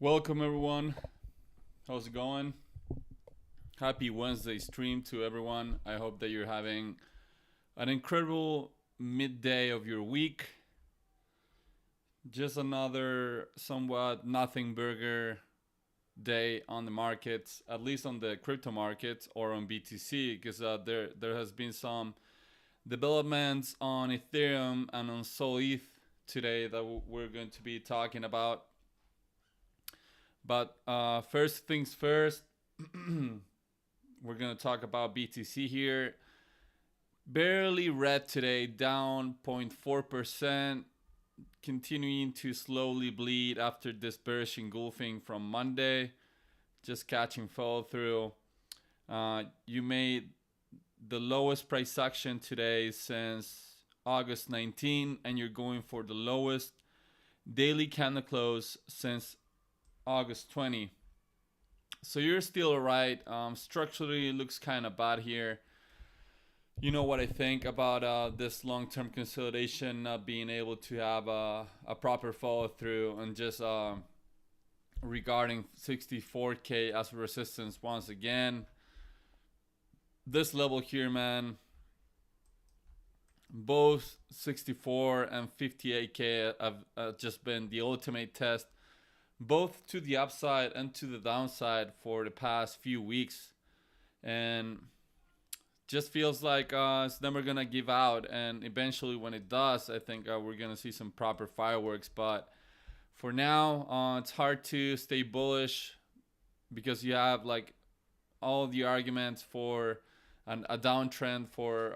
Welcome everyone. How's it going? Happy Wednesday stream to everyone. I hope that you're having an incredible midday of your week. Just another somewhat nothing burger day on the markets, at least on the crypto markets or on BTC, because there has been some developments on Ethereum and on Solana today that we're going to be talking about. But first things first, we're going to talk about BTC here. Barely red today, down 0.4%, continuing to slowly bleed after this bearish engulfing from Monday, just catching follow through. You made the lowest price action today since August 19, and you're going for the lowest daily candle close since August 20. So you're still right. Structurally, it looks kind of bad here. You know what I think about this long-term consolidation not being able to have a proper follow-through, and just regarding 64K as resistance once again. This level here, man, both 64 and 58K have just been the ultimate test, both to the upside and to the downside for the past few weeks, and just feels like it's never gonna give out. And eventually when it does, I think we're gonna see some proper fireworks. But for now, it's hard to stay bullish because you have like all the arguments for a downtrend, for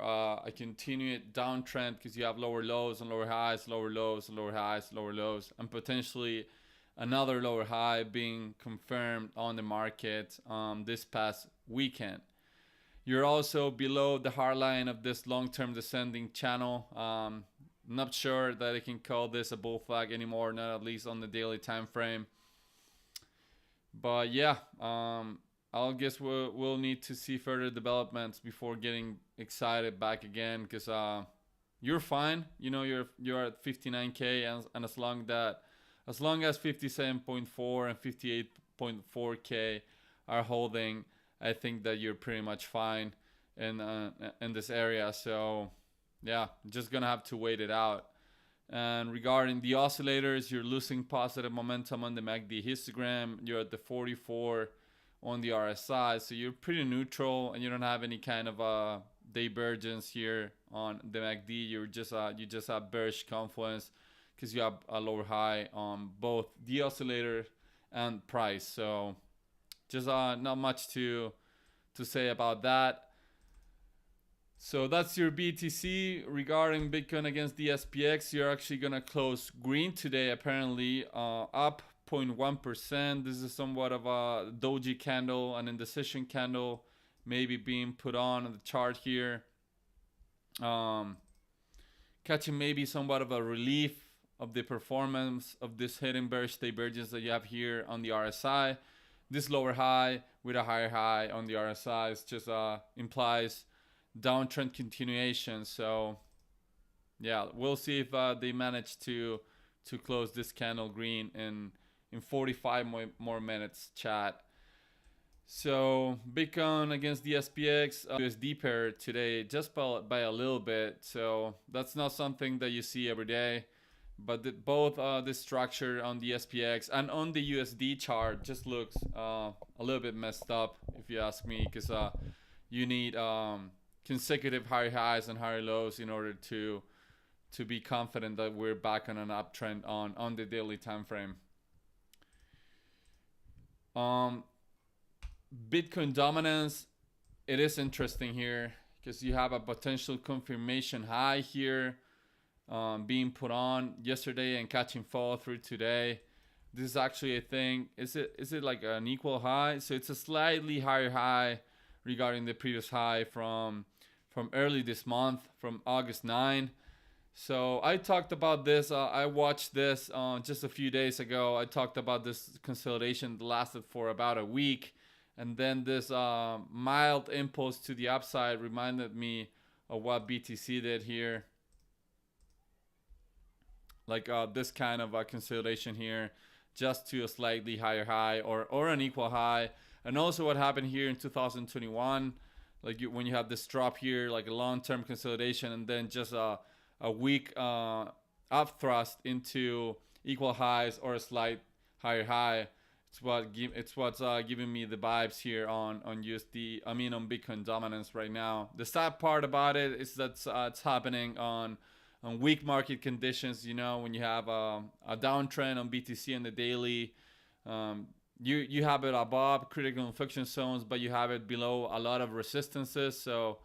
a continued downtrend, because you have lower lows and lower highs, lower lows and lower highs, lower lows, and potentially another lower high being confirmed on the market this past weekend. You're also below the hard line of this long-term descending channel. Not sure that I can call this a bull flag anymore, not at least on the daily time frame. But yeah, I'll guess we'll need to see further developments before getting excited back again, because you're fine. You know, you're at 59K, and as long as 57.4 and 58.4K are holding, I think that you're pretty much fine in this area. So yeah, just gonna have to wait it out. And regarding the oscillators, you're losing positive momentum on the MACD histogram. You're at the 44 on the RSI, so you're pretty neutral, and you don't have any kind of divergence here on the MACD. You just have bearish confluence because you have a lower high on both the oscillator and price. So just not much to say about that. So that's your BTC. Regarding Bitcoin against the SPX, you're actually gonna close green today, apparently, up 0.1%. This is somewhat of a doji candle, an indecision candle, maybe being put on the chart here, catching maybe somewhat of a relief of the performance of this hidden bearish divergence that you have here on the RSI. This lower high with a higher high on the RSI is just implies downtrend continuation. So yeah, we'll see if they manage to close this candle green in 45 more minutes, chat. So Bitcoin against the SPX, USD pair today just by a little bit. So that's not something that you see every day. But both the structure on the SPX and on the USD chart just looks a little bit messed up, if you ask me, because you need consecutive higher highs and higher lows in order to be confident that we're back on an uptrend on the daily time frame. Bitcoin dominance, it is interesting here because you have a potential confirmation high here being put on yesterday and catching follow through today. This is actually a thing. Is it like an equal high? So it's a slightly higher high regarding the previous high from early this month, from August 9. So I talked about this. I watched this just a few days ago. I talked about this consolidation that lasted for about a week, and then this mild impulse to the upside reminded me of what BTC did here. Like this kind of a consolidation here, just to a slightly higher high or an equal high. And also what happened here in 2021, like when you have this drop here, like a long-term consolidation, and then just a weak up thrust into equal highs or a slight higher high. It's what's giving me the vibes here on USD. I mean on Bitcoin dominance right now. The sad part about it is that it's happening on weak market conditions. You know, when you have a downtrend on BTC on the daily, you have it above critical inflection zones, but you have it below a lot of resistances. So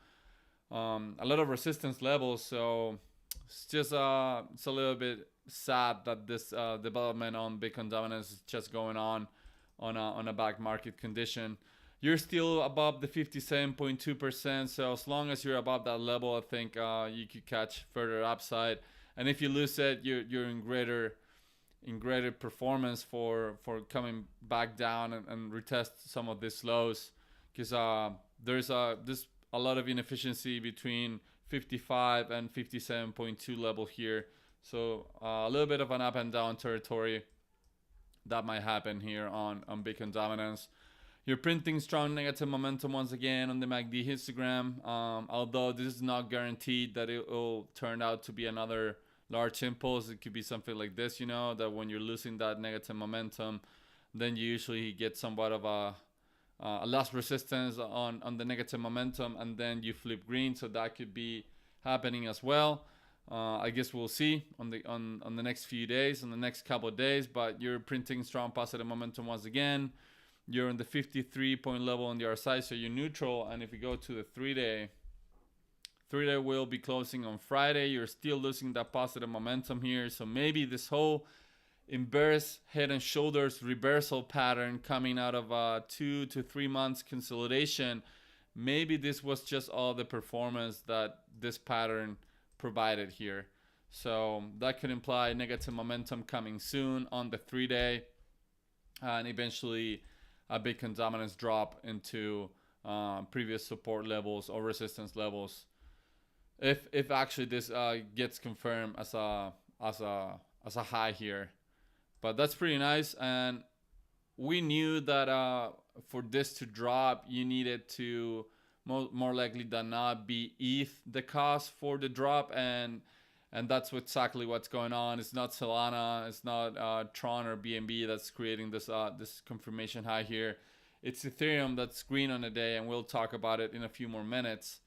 a lot of resistance levels. So it's just it's a little bit sad that this development on Bitcoin dominance is just going on a back market condition. You're still above the 57.2%. So as long as you're above that level, I think you could catch further upside. And if you lose it, you're in greater performance for coming back down and retest some of these lows, because there's a lot of inefficiency between 55 and 57.2 level here. So a little bit of an up and down territory that might happen here on Bitcoin dominance. You're printing strong negative momentum once again on the MACD histogram, although this is not guaranteed that it will turn out to be another large impulse. It could be something like this, you know, that when you're losing that negative momentum, then you usually get somewhat of a last resistance on the negative momentum, and then you flip green. So that could be happening as well. I guess we'll see on the next few days, on the next couple of days. But you're printing strong positive momentum once again. You're in the 53 point level on the RSI, so you're neutral. And if we go to the 3-day will be closing on Friday. You're still losing that positive momentum here. So maybe this whole inverse head and shoulders reversal pattern coming out of 2 to 3 months consolidation, maybe this was just all the performance that this pattern provided here. So that could imply negative momentum coming soon on the 3-day, and eventually a Bitcoin dominance drop into previous support levels or resistance levels, if actually this gets confirmed as a high here. But that's pretty nice. And we knew that for this to drop, you needed to more likely than not be ETH the cost for the drop, and that's exactly what's going on. It's not Solana, it's not Tron or BNB that's creating this confirmation high here. It's Ethereum that's green on the day, and we'll talk about it in a few more minutes.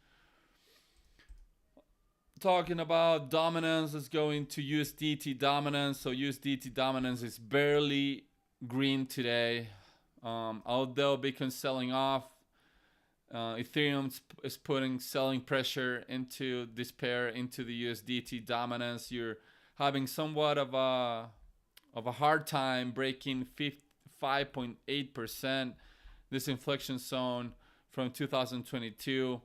Talking about dominance, let's go into USDT dominance. So USDT dominance is barely green today. Although Bitcoin's selling off, Ethereum is putting selling pressure into this pair, into the USDT dominance. You're having somewhat of a hard time breaking 5.8%. This inflection zone from 2022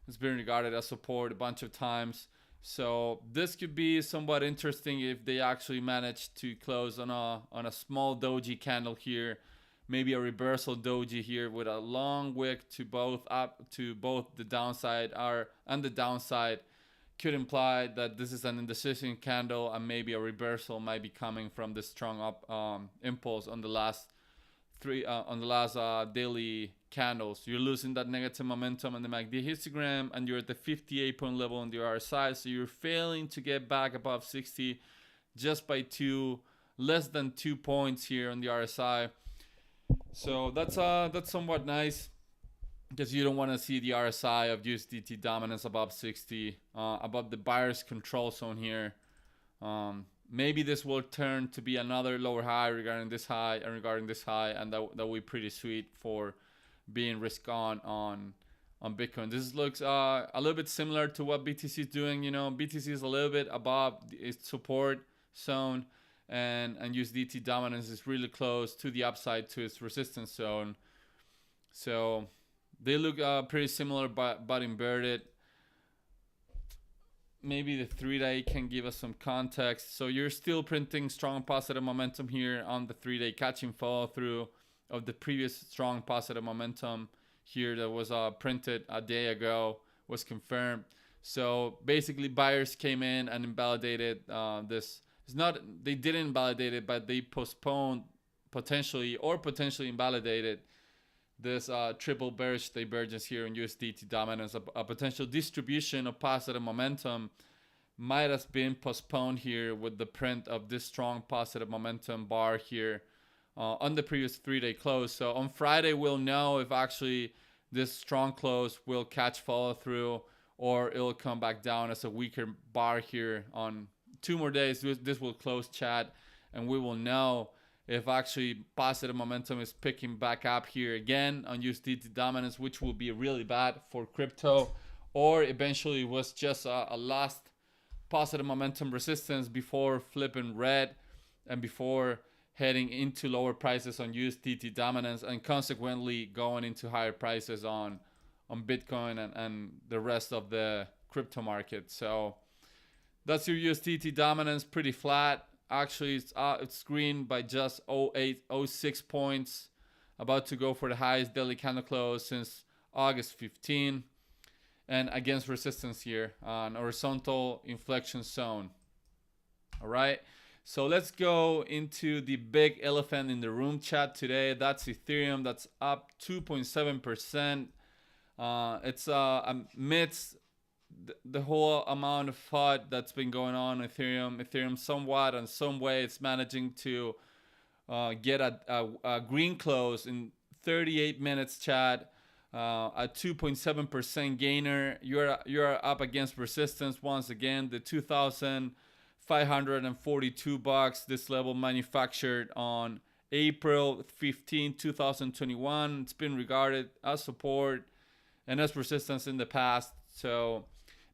has been regarded as support a bunch of times. So this could be somewhat interesting if they actually manage to close on a small doji candle here. Maybe a reversal doji here with a long wick to both the downside and the downside. Could imply that this is an indecision candle, and maybe a reversal might be coming from this strong up impulse on the last daily candles. You're losing that negative momentum on the MACD histogram, and you're at the 58 point level on the RSI. So you're failing to get back above 60 just by less than 2 points here on the RSI. So that's somewhat nice, because you don't want to see the RSI of USDT dominance above 60, above the buyer's control zone here. Maybe this will turn to be another lower high regarding this high, and that will be pretty sweet for being risk on Bitcoin. This looks a little bit similar to what BTC is doing. You know, BTC is a little bit above its support zone, and USDT dominance is really close to the upside to its resistance zone. So they look pretty similar, but inverted. Maybe the 3-day can give us some context. So you're still printing strong positive momentum here on the 3-day, catching follow through of the previous strong positive momentum here that was printed a day ago, was confirmed. So basically buyers came in and invalidated this. They didn't invalidate it, but they postponed potentially invalidated this triple bearish divergence here in USDT dominance. A potential distribution of positive momentum might have been postponed here with the print of this strong positive momentum bar here on the previous 3-day close. So on Friday, we'll know if actually this strong close will catch follow through, or it'll come back down as a weaker bar here. On 2 more days, this will close, chat, and we will know if actually positive momentum is picking back up here again on USDT dominance, which will be really bad for crypto, or eventually was just a last positive momentum resistance before flipping red and before heading into lower prices on USDT dominance, and consequently going into higher prices on Bitcoin and the rest of the crypto market. So that's your USDT dominance, pretty flat. Actually, it's green by just 0.06 points, about to go for the highest daily candle close since August 15, and against resistance here on horizontal inflection zone. All right, so let's go into the big elephant in the room, chat, today. That's Ethereum. That's up 2.7%. It's amidst the whole amount of FUD that's been going on in Ethereum somewhat and some way it's managing to get a green close in 38 minutes, chat. A 2.7% gainer. You're up against resistance once again, the $2,542. This level manufactured on April 15, 2021. It's been regarded as support and as resistance in the past. So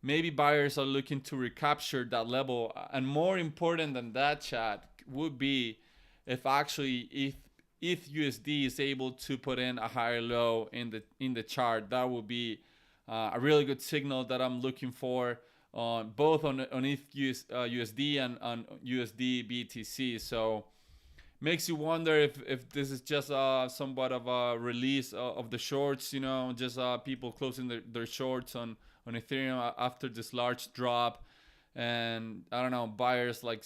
maybe buyers are looking to recapture that level. And more important than that, chat, would be if actually ETH USD is able to put in a higher low in the chart. That would be a really good signal that I'm looking for on both on ETH USD and on USD BTC. So makes you wonder if this is just somewhat of a release of the shorts, you know, just people closing their shorts on Ethereum after this large drop, and I don't know, buyers like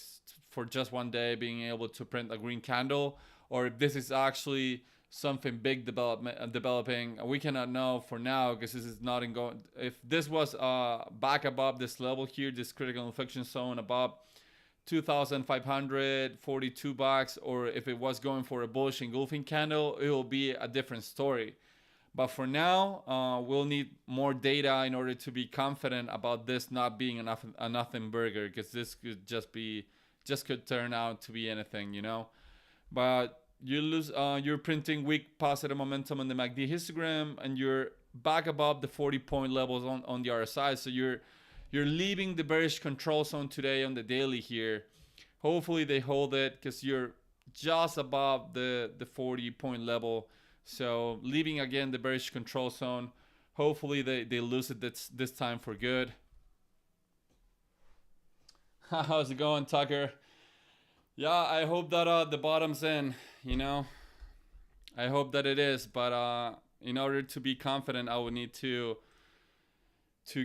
for just one day being able to print a green candle, or if this is actually something big developing. We cannot know for now because this is not in going. If this was back above this level here, this critical inflection zone above $2,542, or if it was going for a bullish engulfing candle, it will be a different story. But for now, we'll need more data in order to be confident about this not being a nothing burger, because this could just could turn out to be anything, you know. But you're printing weak positive momentum on the MACD histogram, and you're back above the 40-point levels on the RSI. So you're leaving the bearish control zone today on the daily here. Hopefully they hold it, because you're just above the 40-point level. So leaving again the bearish control zone. Hopefully they lose it this time for good. How's it going, Tucker? Yeah, I hope that the bottom's in, you know. I hope that it is, but in order to be confident, I would need to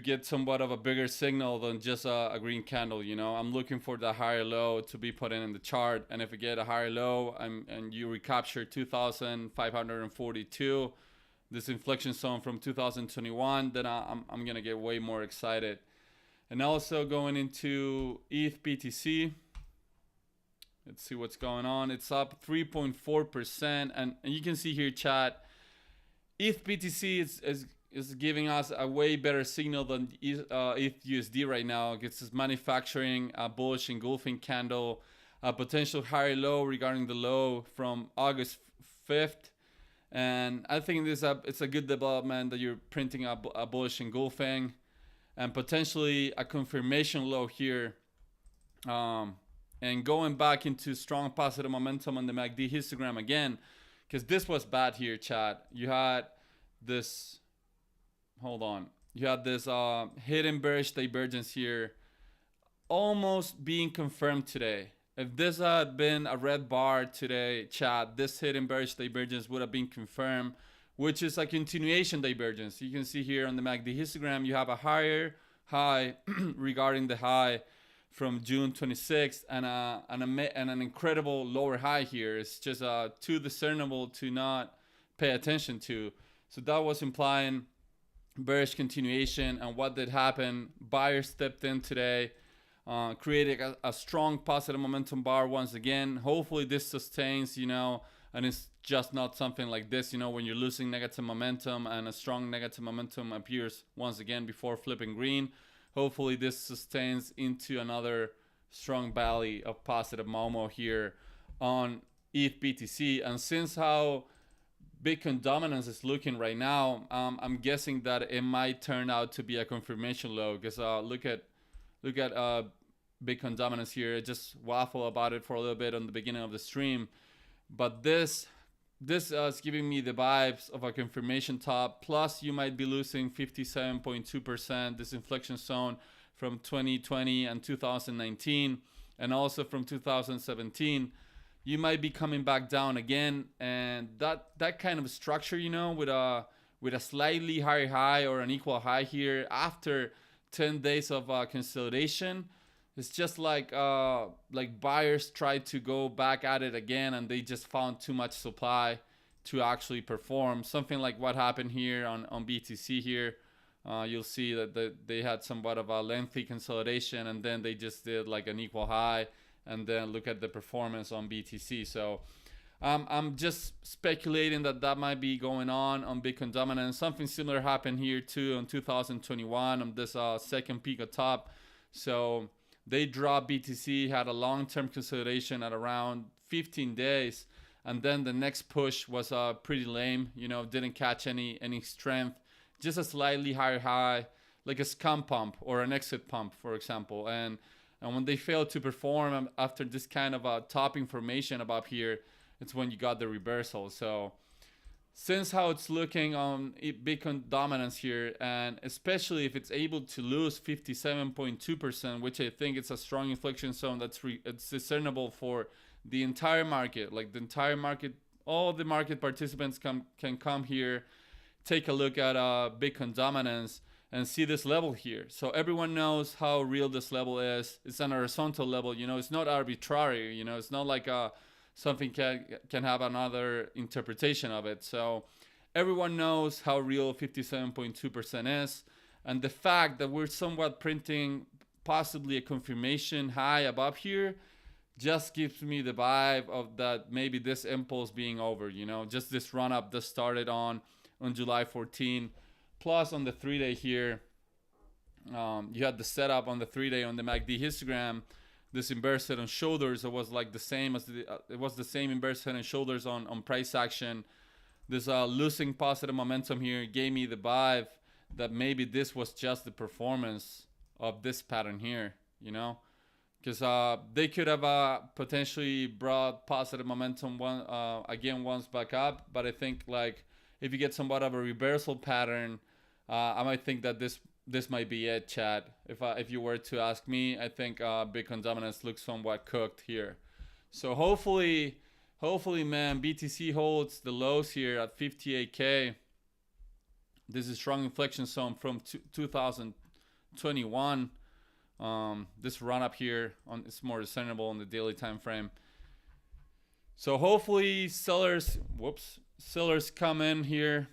get somewhat of a bigger signal than just a green candle, you know. I'm looking for the higher low to be put in the chart, and if we get a higher low and you recapture 2,542, this inflection zone from 2021, then I'm gonna get way more excited. And also going into ETH BTC, let's see what's going on. It's up 3.4%, and you can see here, chat, ETH BTC is giving us a way better signal than ETH USD right now. It's manufacturing a bullish engulfing candle, a potential higher low regarding the low from August 5th. And I think it's a good development that you're printing a bullish engulfing, and potentially a confirmation low here. And going back into strong positive momentum on the MACD histogram again, because this was bad here, chat. You had this... Hold on. You had this hidden bearish divergence here almost being confirmed today. If this had been a red bar today, chat, this hidden bearish divergence would have been confirmed, which is a continuation divergence. You can see here on the MACD histogram, you have a higher high regarding the high from June 26th, and an incredible lower high here. It's just too discernible to not pay attention to. So that was implying bearish continuation. And what did happen? Buyers stepped in today, created a strong positive momentum bar once again. Hopefully this sustains, and it's just not something like this, when you're losing negative momentum and a strong negative momentum appears once again before flipping green. Hopefully this sustains into another strong valley of positive Momo here on ETH BTC. And since how Bitcoin dominance is looking right now, I'm guessing that it might turn out to be a confirmation low, because look at Bitcoin dominance here. I just waffle about it for a little bit on the beginning of the stream, but this is giving me the vibes of a confirmation top. Plus you might be losing 57.2%, this inflection zone from 2020 and 2019, and also from 2017. You might be coming back down again, and that kind of structure, with a slightly higher high or an equal high here after 10 days of consolidation, it's just like buyers tried to go back at it again, and they just found too much supply to actually perform. Something like what happened here on BTC here. You'll see that they had somewhat of a lengthy consolidation, and then they just did like an equal high, and then look at the performance on BTC. So I'm just speculating that might be going on Bitcoin dominance. Something similar happened here too in 2021 on this second peak at top. So they dropped BTC, had a long-term consolidation at around 15 days. And then the next push was pretty lame, didn't catch any strength. Just a slightly higher high, like a scam pump or an exit pump, for example. And when they failed to perform after this kind of top information above here, it's when you got the reversal. So since how it's looking on Bitcoin dominance here, and especially if it's able to lose 57.2%, which I think it's a strong inflection zone it's discernible for the entire market, like the entire market, all the market participants can come here, take a look at Bitcoin dominance, and see this level here. So everyone knows how real this level is. It's an horizontal level, it's not arbitrary, it's not like something can have another interpretation of it. So everyone knows how real 57.2% is. And the fact that we're somewhat printing possibly a confirmation high above here just gives me the vibe of that maybe this impulse being over, just this run up that started on July 14. Plus on the 3-day here, you had the setup on the 3-day on the MACD histogram, this inverse head and shoulders. It was like the same as it was the same inverse head and shoulders on price action. This losing positive momentum here gave me the vibe that maybe this was just the performance of this pattern here, because they could have potentially brought positive momentum once back up. But I think like if you get somewhat of a reversal pattern, I might think that this might be it, Chad. If you were to ask me, I think Bitcoin dominance looks somewhat cooked here. So hopefully, man, BTC holds the lows here at 58K. This is strong inflection zone from 2021. This run up here it's more discernible on the daily time frame. So hopefully sellers come in here,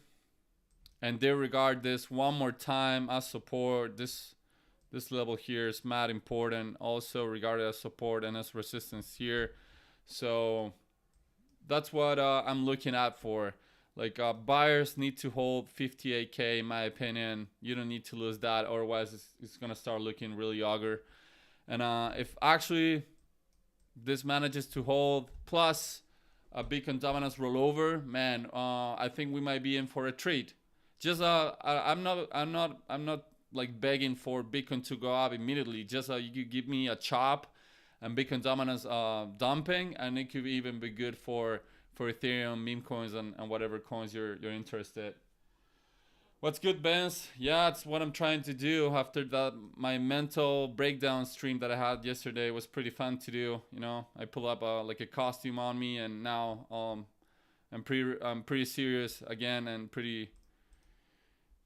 and they regard this one more time as support. This level here is mad important, also regarded as support and as resistance here. So that's what I'm looking at for. Like buyers need to hold 58K in my opinion. You don't need to lose that, otherwise it's gonna start looking really ugly. And if actually this manages to hold plus a Bitcoin dominance rollover, man, I think we might be in for a treat. Just I'm not like begging for Bitcoin to go up immediately. Just you give me a chop and Bitcoin dominance dumping, and it could even be good for Ethereum, meme coins, and whatever coins you're interested. What's good, Benz? Yeah, it's what I'm trying to do after that. My mental breakdown stream that I had yesterday was pretty fun to do. I pull up like a costume on me, and now I'm pretty serious again and pretty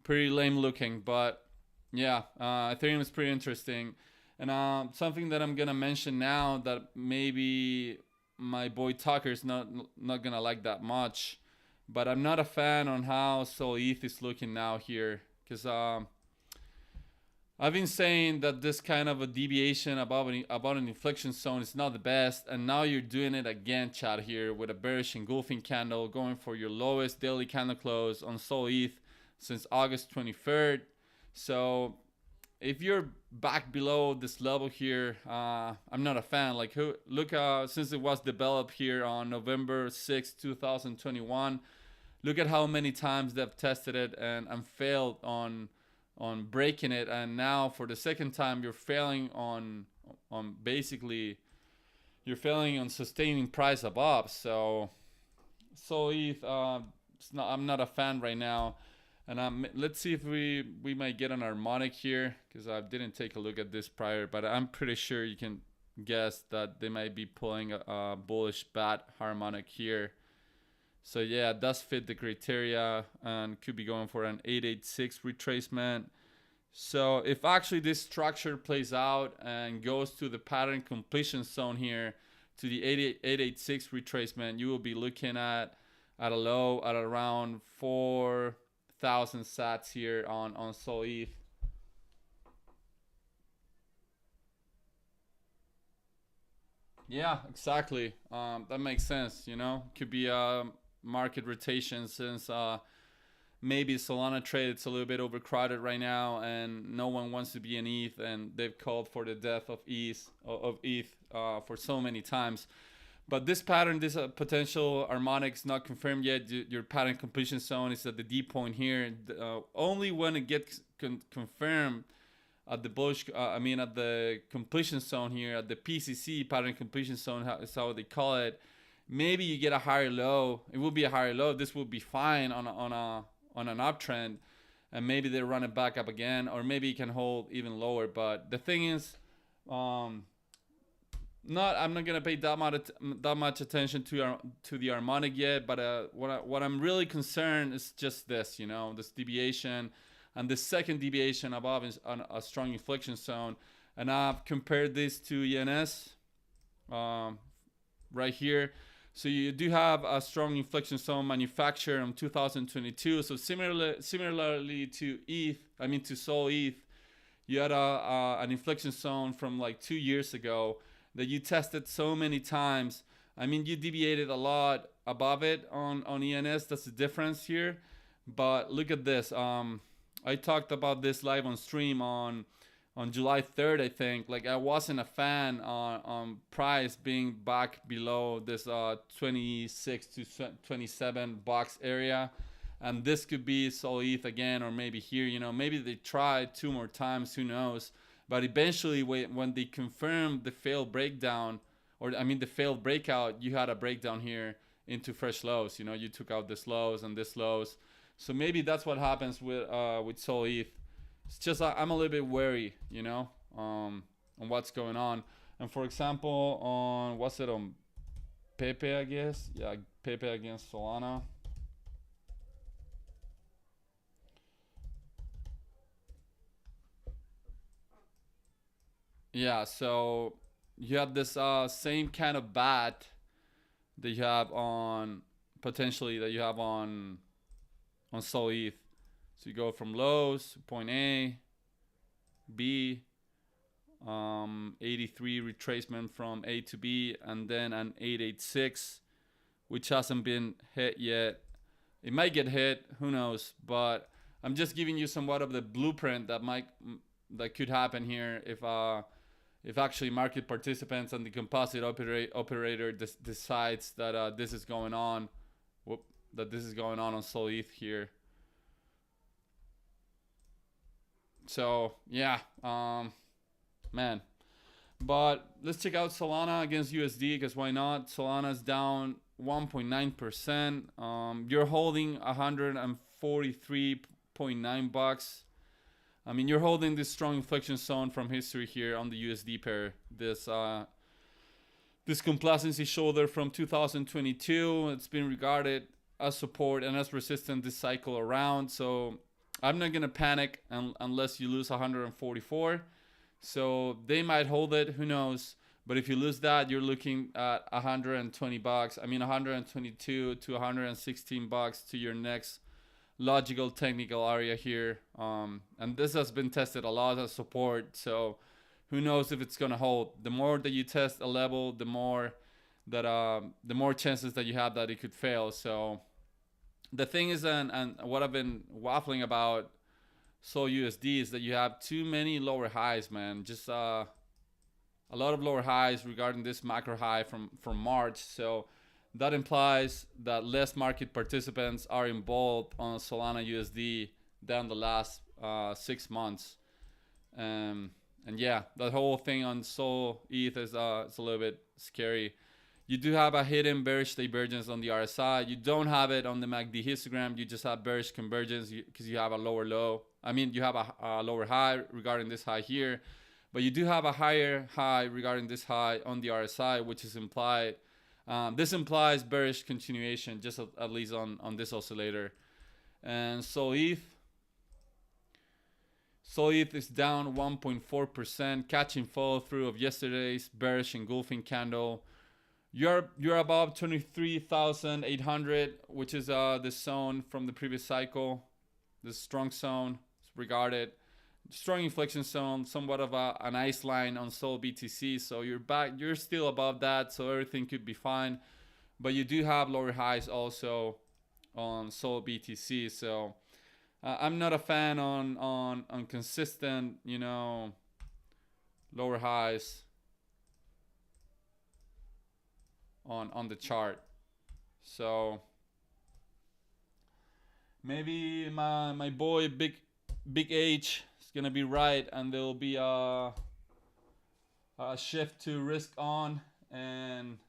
lame looking. But yeah, Ethereum is pretty interesting. And something that I'm gonna mention now that maybe my boy Tucker's not gonna like that much, but I'm not a fan on how Sol ETH is looking now here, because I've been saying that this kind of a deviation about an inflection zone is not the best, and now you're doing it again, chat, here with a bearish engulfing candle going for your lowest daily candle close on Sol ETH since August 23rd. So if you're back below this level here, I'm not a fan. Like, look, since it was developed here on November 6, 2021, look at how many times they've tested it and failed on breaking it, and now for the second time you're failing on basically you're failing on sustaining price above. So ETH, I'm not a fan right now. And let's see if we might get an harmonic here, because I didn't take a look at this prior, but I'm pretty sure you can guess that they might be pulling a bullish bat harmonic here. So yeah, it does fit the criteria and could be going for an 886 retracement. So if actually this structure plays out and goes to the pattern completion zone here, to the 886 retracement, you will be looking at a low at around 4,000 sats here on Sol ETH. Yeah, exactly. That makes sense. You know, could be market rotation, since maybe Solana trade, it's a little bit overcrowded right now and no one wants to be in ETH, and they've called for the death of ETH for so many times. But this pattern, this potential harmonic is not confirmed yet. Your pattern completion zone is at the D point here. Only when it gets confirmed at the bullish, at the completion zone here, at the PCC, pattern completion zone is how they call it. Maybe you get a higher low. It will be a higher low. This will be fine on an uptrend, and maybe they run it back up again, or maybe you can hold even lower. But the thing is, I'm not gonna pay that much attention to the harmonic yet. But what I'm really concerned is just this, this deviation, and the second deviation above is on a strong inflection zone. And I've compared this to ENS right here. So you do have a strong inflection zone manufactured in 2022. So similarly to to Sol ETH, you had an inflection zone from like 2 years ago that you tested so many times. You deviated a lot above it on ENS. That's the difference here. But look at this. I talked about this live on stream on July 3rd, I think. Like, I wasn't a fan on price being back below this 26 to 27 box area, and this could be Sol ETH again, or maybe here. Maybe they try 2 more times, who knows. But eventually, when they confirmed the failed breakdown, the failed breakout, you had a breakdown here into fresh lows. You took out this lows and this lows. So maybe that's what happens with Sol ETH. It's just I'm a little bit wary, on what's going on. And for example, on Pepe, I guess? Yeah, Pepe against Solana. Yeah, so you have this same kind of bat that you have on Sol ETH. So you go from lows, point A, B, 83 retracement from A to B, and then an 886, which hasn't been hit yet. It might get hit, who knows? But I'm just giving you somewhat of the blueprint that could happen here if actually market participants and the composite operator decides that this is going on. That this is going on Sol ETH here. So yeah, man. But let's check out Solana against USD, because why not? Solana's down 1.9%. You're holding 143.9 bucks. You're holding this strong inflection zone from history here on the USD pair. This complacency shoulder from 2022. It's been regarded as support and as resistance this cycle around. So I'm not gonna panic unless you lose 144. So they might hold it, who knows. But if you lose that, you're looking at $120. I mean, 122 to 116 bucks to your next logical technical area here. And this has been tested a lot as support. So who knows if it's gonna hold. The more that you test a level, the more chances that you have that it could fail. So the thing is, and what I've been waffling about Sol USD is that you have too many lower highs, man. Just a lot of lower highs regarding this macro high from March. So that implies that less market participants are involved on Solana USD than the last 6 months. And yeah, that whole thing on Sol ETH is it's a little bit scary. You do have a hidden bearish divergence on the RSI. You don't have it on the MACD histogram. You just have bearish convergence because you have a lower low. I mean, you have a lower high regarding this high here, but you do have a higher high regarding this high on the RSI, which is implied. This implies bearish continuation, just at least on this oscillator. And Sol ETH is down 1.4%, catching follow through of yesterday's bearish engulfing candle. You're above 23,800, which is the zone from the previous cycle. This strong zone is regarded strong inflection zone, somewhat of a nice line on Sol BTC. So you're still above that, so everything could be fine. But you do have lower highs also on Sol BTC. So I'm not a fan on consistent, lower highs on the chart. So maybe my boy Big H is gonna be right, and there will be a shift to risk on, and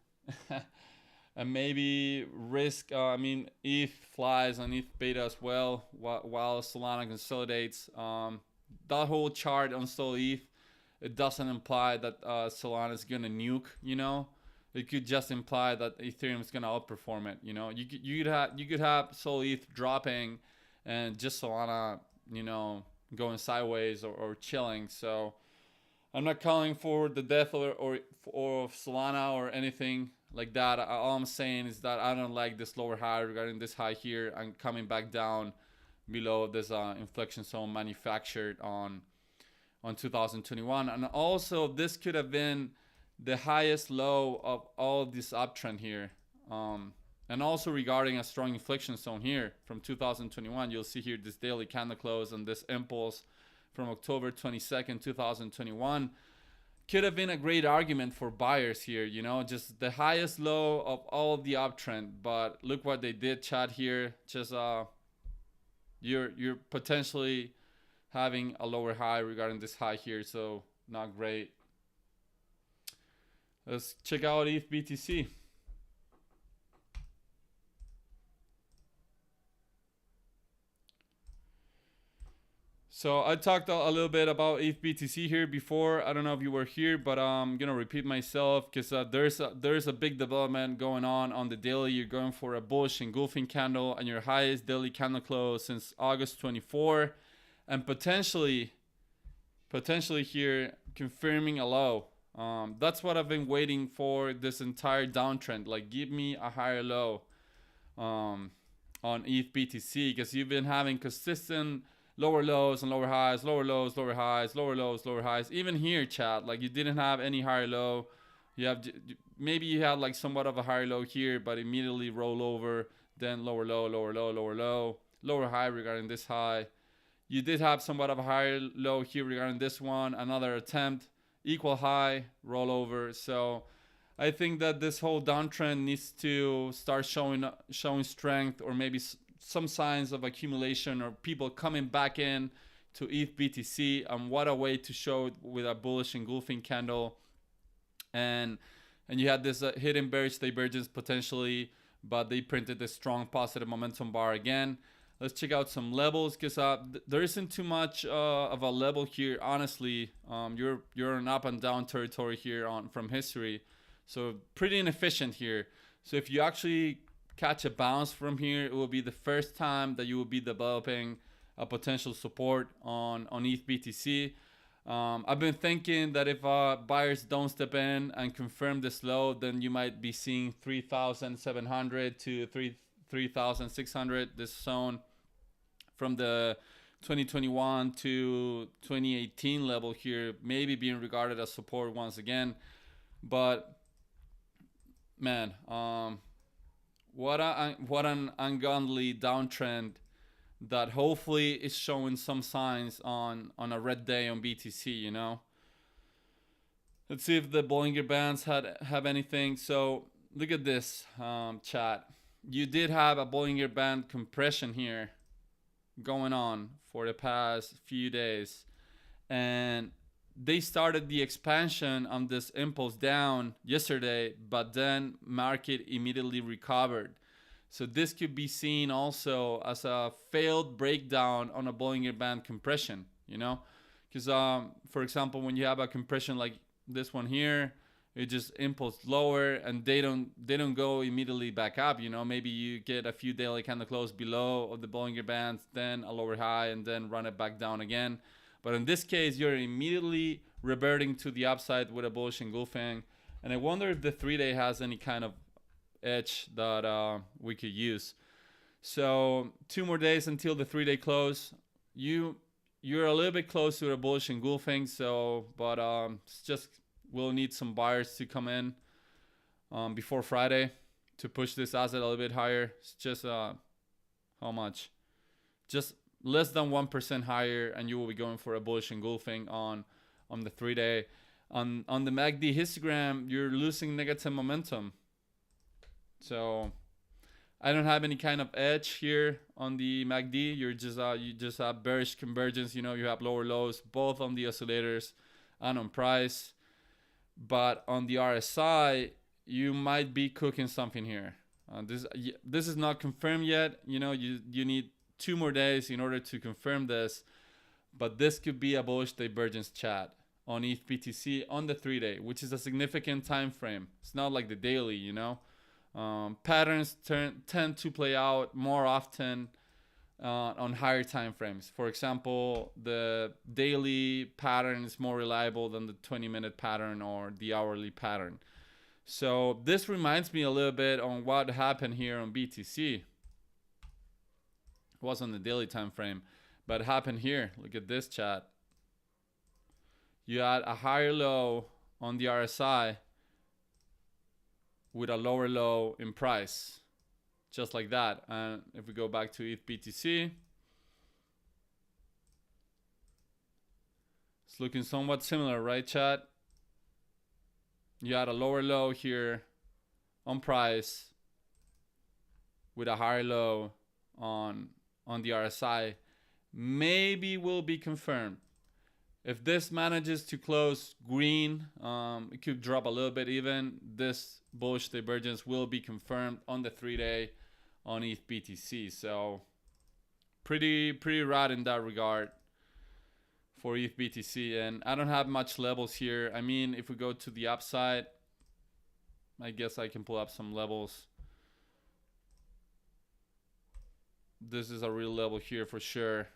and maybe risk. I mean, ETH flies and ETH beta as well, while Solana consolidates. That whole chart on Sol ETH, it doesn't imply that Solana is gonna nuke. It could just imply that Ethereum is gonna outperform it. You could have Sol ETH dropping, and just Solana, going sideways or chilling. So I'm not calling for the death or Solana or anything like that. All I'm saying is that I don't like this lower high regarding this high here and coming back down below this inflection zone manufactured on 2021. And also this could have been the highest low of all of this uptrend here. And also regarding a strong inflection zone here from 2021, you'll see here this daily candle close and this impulse from October 22nd, 2021 could have been a great argument for buyers here, just the highest low of all of the uptrend. But look what they did, chat here. Just you're potentially having a lower high regarding this high here, so not great. Let's check out ETH BTC. So I talked a little bit about ETH BTC here before. I don't know if you were here, but I'm gonna repeat myself because there's a big development going on the daily. You're going for a bullish engulfing candle and your highest daily candle close since August 24, and potentially here confirming a low. That's what I've been waiting for this entire downtrend. Like, give me a higher low on ETH BTC, because you've been having consistent lower lows and lower highs, lower lows, lower highs, lower lows, lower highs. Even here, chat, like you didn't have any higher low. Maybe you had like somewhat of a higher low here, but immediately roll over, then lower low, lower low, lower low, lower high regarding this high. You did have somewhat of a higher low here regarding this one, another attempt, equal high, roll over. So I think that this whole downtrend needs to start showing strength, or maybe some signs of accumulation, or people coming back in to ETH BTC. And what a way to show it with a bullish engulfing candle. And you had this hidden bearish divergence potentially, but they printed this strong positive momentum bar again. Let's check out some levels, because there isn't too much of a level here, honestly. You're in up and down territory here from history, so pretty inefficient here. So if you actually catch a bounce from here, it will be the first time that you will be developing a potential support on ETH BTC. I've been thinking that if buyers don't step in and confirm this low, then you might be seeing 3,700 to 3,600, this zone from the 2021 to 2018 level here, maybe being regarded as support once again. But man, what an ungodly downtrend that hopefully is showing some signs on a red day on BTC. You know, let's see if the Bollinger Bands have anything. So look at this, chat. You did have a Bollinger Band compression here going on for the past few days, and they started the expansion on this impulse down yesterday, but then market immediately recovered. So this could be seen also as a failed breakdown on a Bollinger Band compression, you know, because for example, when you have a compression like this one here, it just impulse lower and they don't go immediately back up. You know, maybe you get a few daily candle close below of the Bollinger Bands, then a lower high, and then run it back down again. But in this case, you're immediately reverting to the upside with a bullish engulfing. And I wonder if the 3-day has any kind of edge that we could use. So 2 more days until the 3-day close. You're a little bit close to a bullish engulfing. So, but it's just we'll need some buyers to come in before Friday to push this asset a little bit higher. It's just how much? Just less than 1% higher, and you will be going for a bullish engulfing on the 3-day. On the MACD histogram, you're losing negative momentum. So I don't have any kind of edge here on the MACD. You just have bearish convergence. You know, you have lower lows both on the oscillators and on price. But on the RSI, you might be cooking something here. This is not confirmed yet. You know, you need 2 more days in order to confirm this. But this could be a bullish divergence chat on ETH BTC on the 3-day, which is a significant time frame. It's not like the daily, you know. Patterns tend to play out more often on higher time frames. For example, the daily pattern is more reliable than the 20-minute pattern or the hourly pattern. So this reminds me a little bit on what happened here on BTC. It was on the daily time frame, but it happened here. Look at this chat. You had a higher low on the RSI with a lower low in price, just like that. And if we go back to ETH BTC, it's looking somewhat similar, right, chat? You had a lower low here on price with a higher low on the RSI. Maybe will be confirmed. If this manages to close green, it could drop a little bit even. This bullish divergence will be confirmed on the 3-day on ETH BTC. So pretty rad in that regard for ETH BTC. And I don't have much levels here. I mean, if we go to the upside, I guess I can pull up some levels. This is a real level here for sure.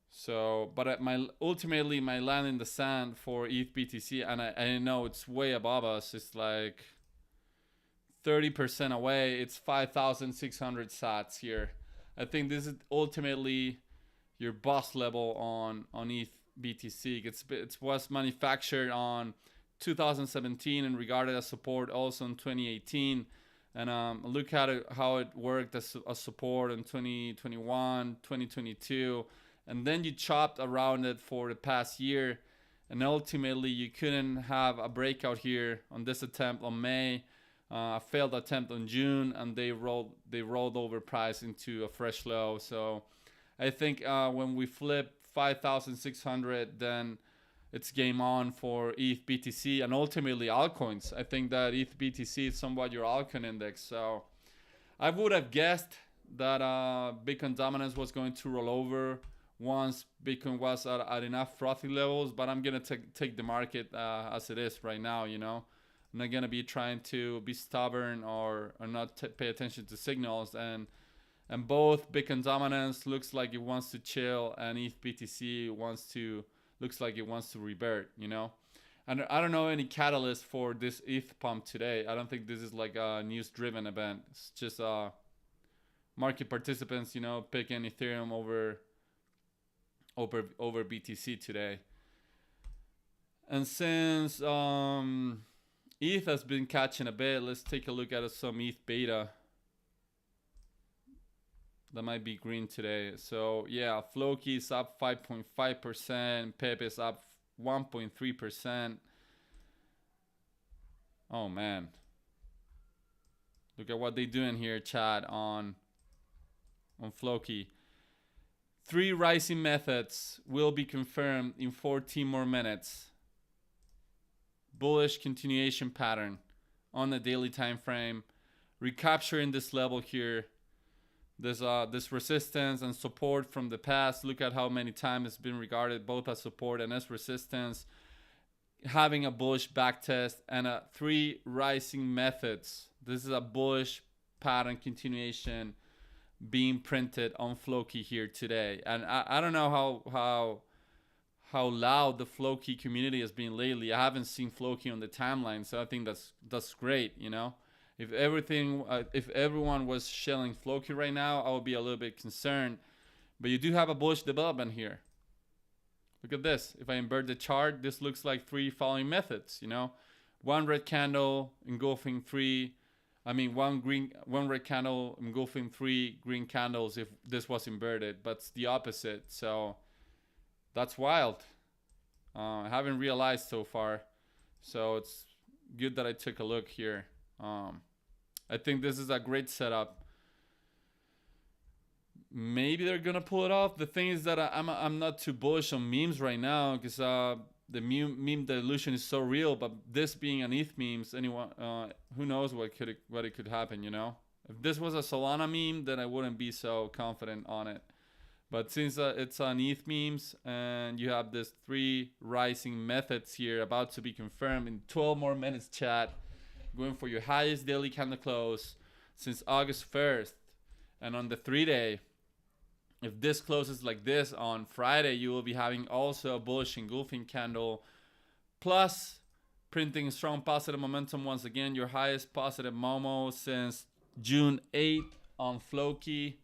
So, but ultimately my line in the sand for ETH BTC, and I know it's way above us. It's like 30% away. It's 5,600 sats here. I think this is ultimately your boss level on ETH BTC. It was manufactured on 2017 and regarded as support also in 2018. And look at it, how it worked as a support in 2021, 2022. And then you chopped around it for the past year. And ultimately, you couldn't have a breakout here on this attempt on May, a failed attempt on June, and they rolled over price into a fresh low. So I think when we flip 5,600, then it's game on for ETH BTC and ultimately altcoins. I think that ETH BTC is somewhat your altcoin index. So I would have guessed that Bitcoin dominance was going to roll over once Bitcoin was at enough frothy levels, but I'm gonna take the market as it is right now. You know, I'm not gonna be trying to be stubborn or not pay attention to signals, and And both Bitcoin dominance looks like it wants to chill, and ETH BTC looks like it wants to revert, you know. And I don't know any catalyst for this ETH pump today. I don't think this is like a news driven event. It's just market participants, you know, picking Ethereum over BTC today. And since ETH has been catching a bit, let's take a look at some ETH beta. That might be green today. So yeah, Floki is up 5.5%. Pep is up 1.3%. Oh man. Look at what they doing here, chat, on Floki. 3 rising methods will be confirmed in 14 more minutes. Bullish continuation pattern on the daily time frame. Recapturing this level here. This resistance and support from the past. Look at how many times it's been regarded both as support and as resistance. Having a bullish backtest and 3 rising methods. This is a bullish pattern continuation being printed on Floki here today. And I don't know how loud the Floki community has been lately. I haven't seen Floki on the timeline, so I think that's great, you know. If everyone was shelling Floki right now, I would be a little bit concerned. But you do have a bullish development here. Look at this. If I invert the chart, this looks like 3 following methods, you know. 1 red candle engulfing 3. I mean, one red candle engulfing 3 green candles if this was inverted, but it's the opposite. So that's wild. I haven't realized so far. So it's good that I took a look here. I think this is a great setup. Maybe they're gonna pull it off. The thing is that I'm not too bullish on memes right now because the meme dilution is so real. But this being an ETH memes, anyone who knows what it could happen, you know. If this was a Solana meme, then I wouldn't be so confident on it. But since it's on ETH memes and you have this 3 rising methods here about to be confirmed in 12 more minutes, chat. Going for your highest daily candle close since August 1st. And on the 3-day, if this closes like this on Friday, you will be having also a bullish engulfing candle. Plus, printing strong positive momentum once again. Your highest positive Momo since June 8th on Floki.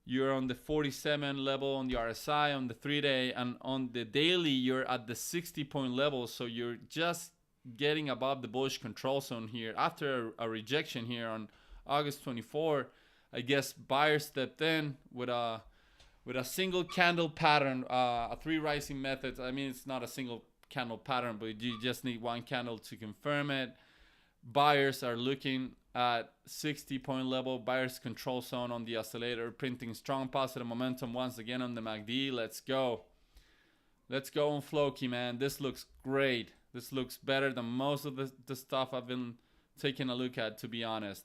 You're on the 47 level on the RSI on the 3-day. And on the daily, you're at the 60-point level. So you're just getting above the bullish control zone here after a rejection here on August 24. I guess buyers stepped in with a single candle pattern, a 3 rising methods. I mean, it's not a single candle pattern, but you just need 1 candle to confirm it. Buyers are looking at 60-point level, buyers control zone on the oscillator, printing strong positive momentum once again on the MACD. Let's go on Floki, man. This looks great. This looks better than most of the stuff I've been taking a look at, to be honest.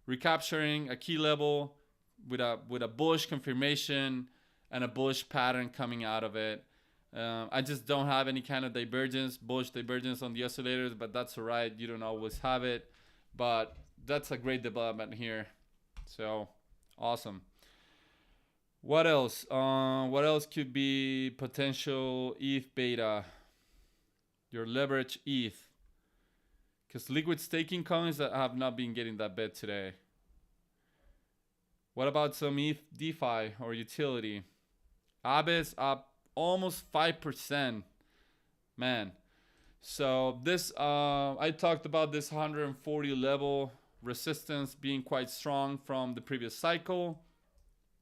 Recapturing a key level with a bullish confirmation and a bullish pattern coming out of it. I just don't have any kind of bullish divergence on the oscillators, but that's all right. You don't always have it. But that's a great development here. So, awesome. What else? What else could be potential ETH beta? Your leverage ETH. Because liquid staking coins that have not been getting that bid today. What about some ETH DeFi or utility? Abbas up almost 5%. Man. So this, I talked about this 140 level resistance being quite strong from the previous cycle.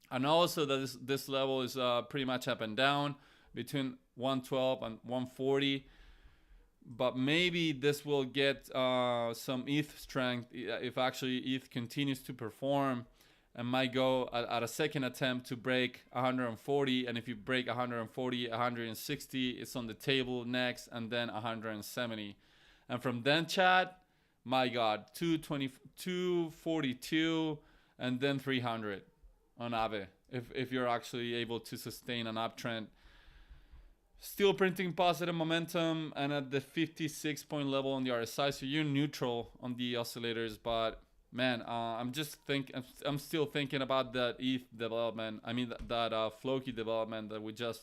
And also that this level is pretty much up and down between 112 and 140. But maybe this will get some ETH strength if actually ETH continues to perform and might go at a second attempt to break 140. And if you break 140, 160, it's on the table next, and then 170. And from then, chat, my God, 220, 242, and then 300 on Aave if you're actually able to sustain an uptrend. Still printing positive momentum and at the 56 point level on the RSI, so you're neutral on the oscillators, but man, I'm still thinking about that ETH development. I mean that Floki development that we just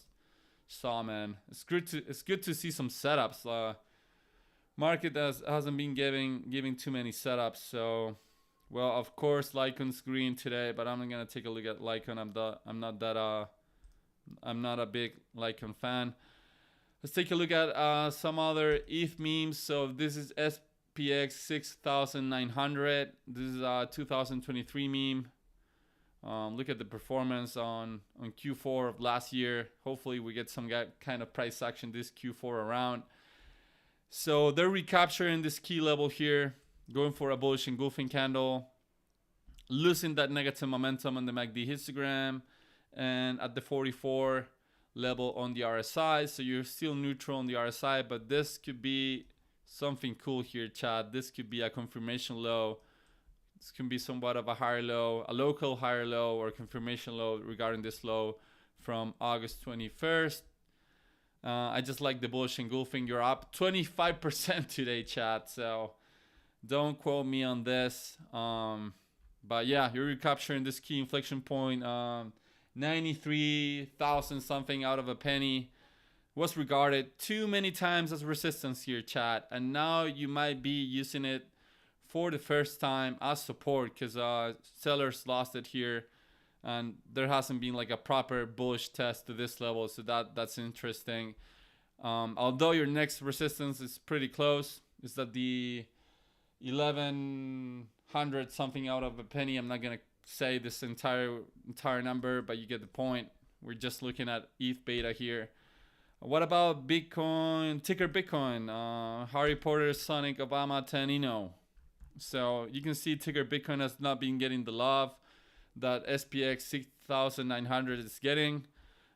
saw, man. It's good to see some setups. Market hasn't been giving too many setups. So, well, of course, Lycon's green today, but I'm gonna take a look at Lycon. I'm not a big Lycon fan. Let's take a look at some other ETH memes. So this is SPX 6900. This is a 2023 meme. Look at the performance on Q4 of last year. Hopefully we get some kind of price action this Q4 around. So they're recapturing this key level here, going for a bullish engulfing candle, losing that negative momentum on the MACD histogram, and at the 44 level on the RSI. So you're still neutral on the RSI, but this could be something cool here, Chad. This could be a confirmation low. This can be somewhat of a higher low, a local higher low, or confirmation low regarding this low from August 21st. I just like the bullish engulfing. You're up 25% today, chat. So don't quote me on this. But yeah, you're recapturing this key inflection point. 93,000 something out of a penny was regarded too many times as resistance here, chat. And now you might be using it for the first time as support because sellers lost it here. And there hasn't been like a proper bullish test to this level, so that's interesting. Although your next resistance is pretty close, is that the 1100 something out of a penny. I'm not gonna say this entire number, but you get the point. We're just looking at ETH beta here. What about Bitcoin, ticker Bitcoin? Harry Potter, Sonic, Obama, Tanino. So you can see ticker Bitcoin has not been getting the love that SPX 6900 is getting,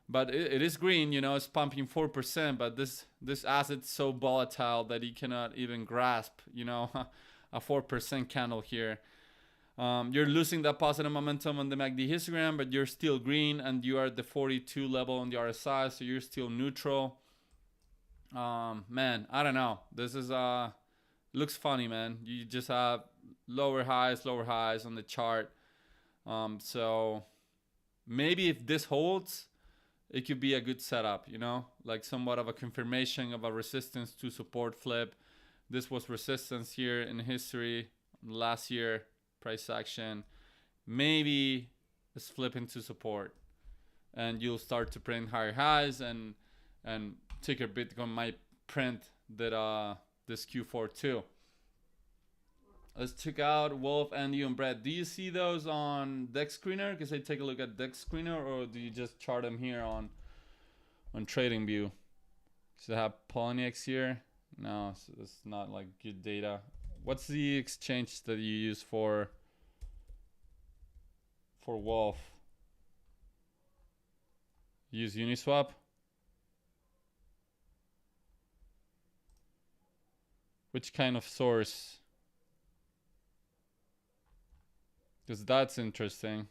but it is green, you know, it's pumping 4%, but this asset's so volatile that you cannot even grasp, you know, a 4% candle here. You're losing that positive momentum on the MACD histogram, but you're still green, and you are at the 42 level on the RSI, so you're still neutral. Man, I don't know. This is looks funny, man. You just have lower highs on the chart. So maybe if this holds, it could be a good setup, you know, like somewhat of a confirmation of a resistance to support flip. This was resistance here in history last year, price action. Maybe it's flipping to support, and you'll start to print higher highs, and ticker Bitcoin might print that this Q4 too. Let's check out Wolf, Andy, and Brett. Do you see those on Dex Screener? Because I take a look at Dex Screener, or do you just chart them here on TradingView? So I have Poloniex here. No, so it's not like good data. What's the exchange that you use for Wolf? You use Uniswap? Which kind of source? Because that's interesting.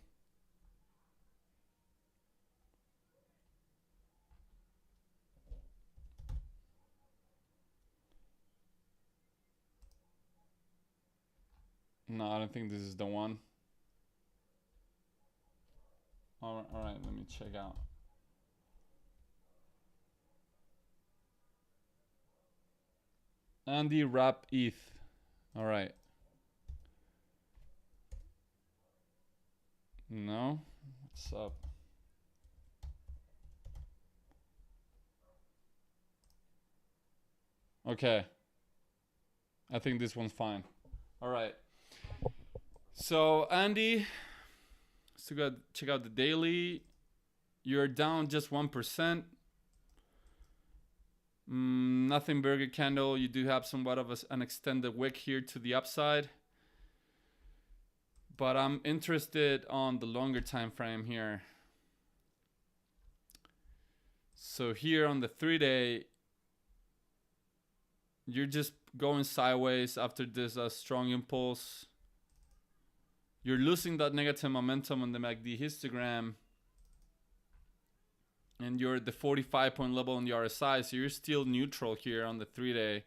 No, I don't think this is the one. All right, let me check out. Andy Wrap ETH. All right. No, what's up? Okay, I think this one's fine. All right. So Andy, so check out the daily. You're down just 1%. Nothing burger candle. You do have somewhat of an extended wick here to the upside. But I'm interested on the longer time frame here. So here on the 3-day, you're just going sideways after this strong impulse. You're losing that negative momentum on the MACD histogram. And you're at the 45 point level on the RSI, so you're still neutral here on the 3-day.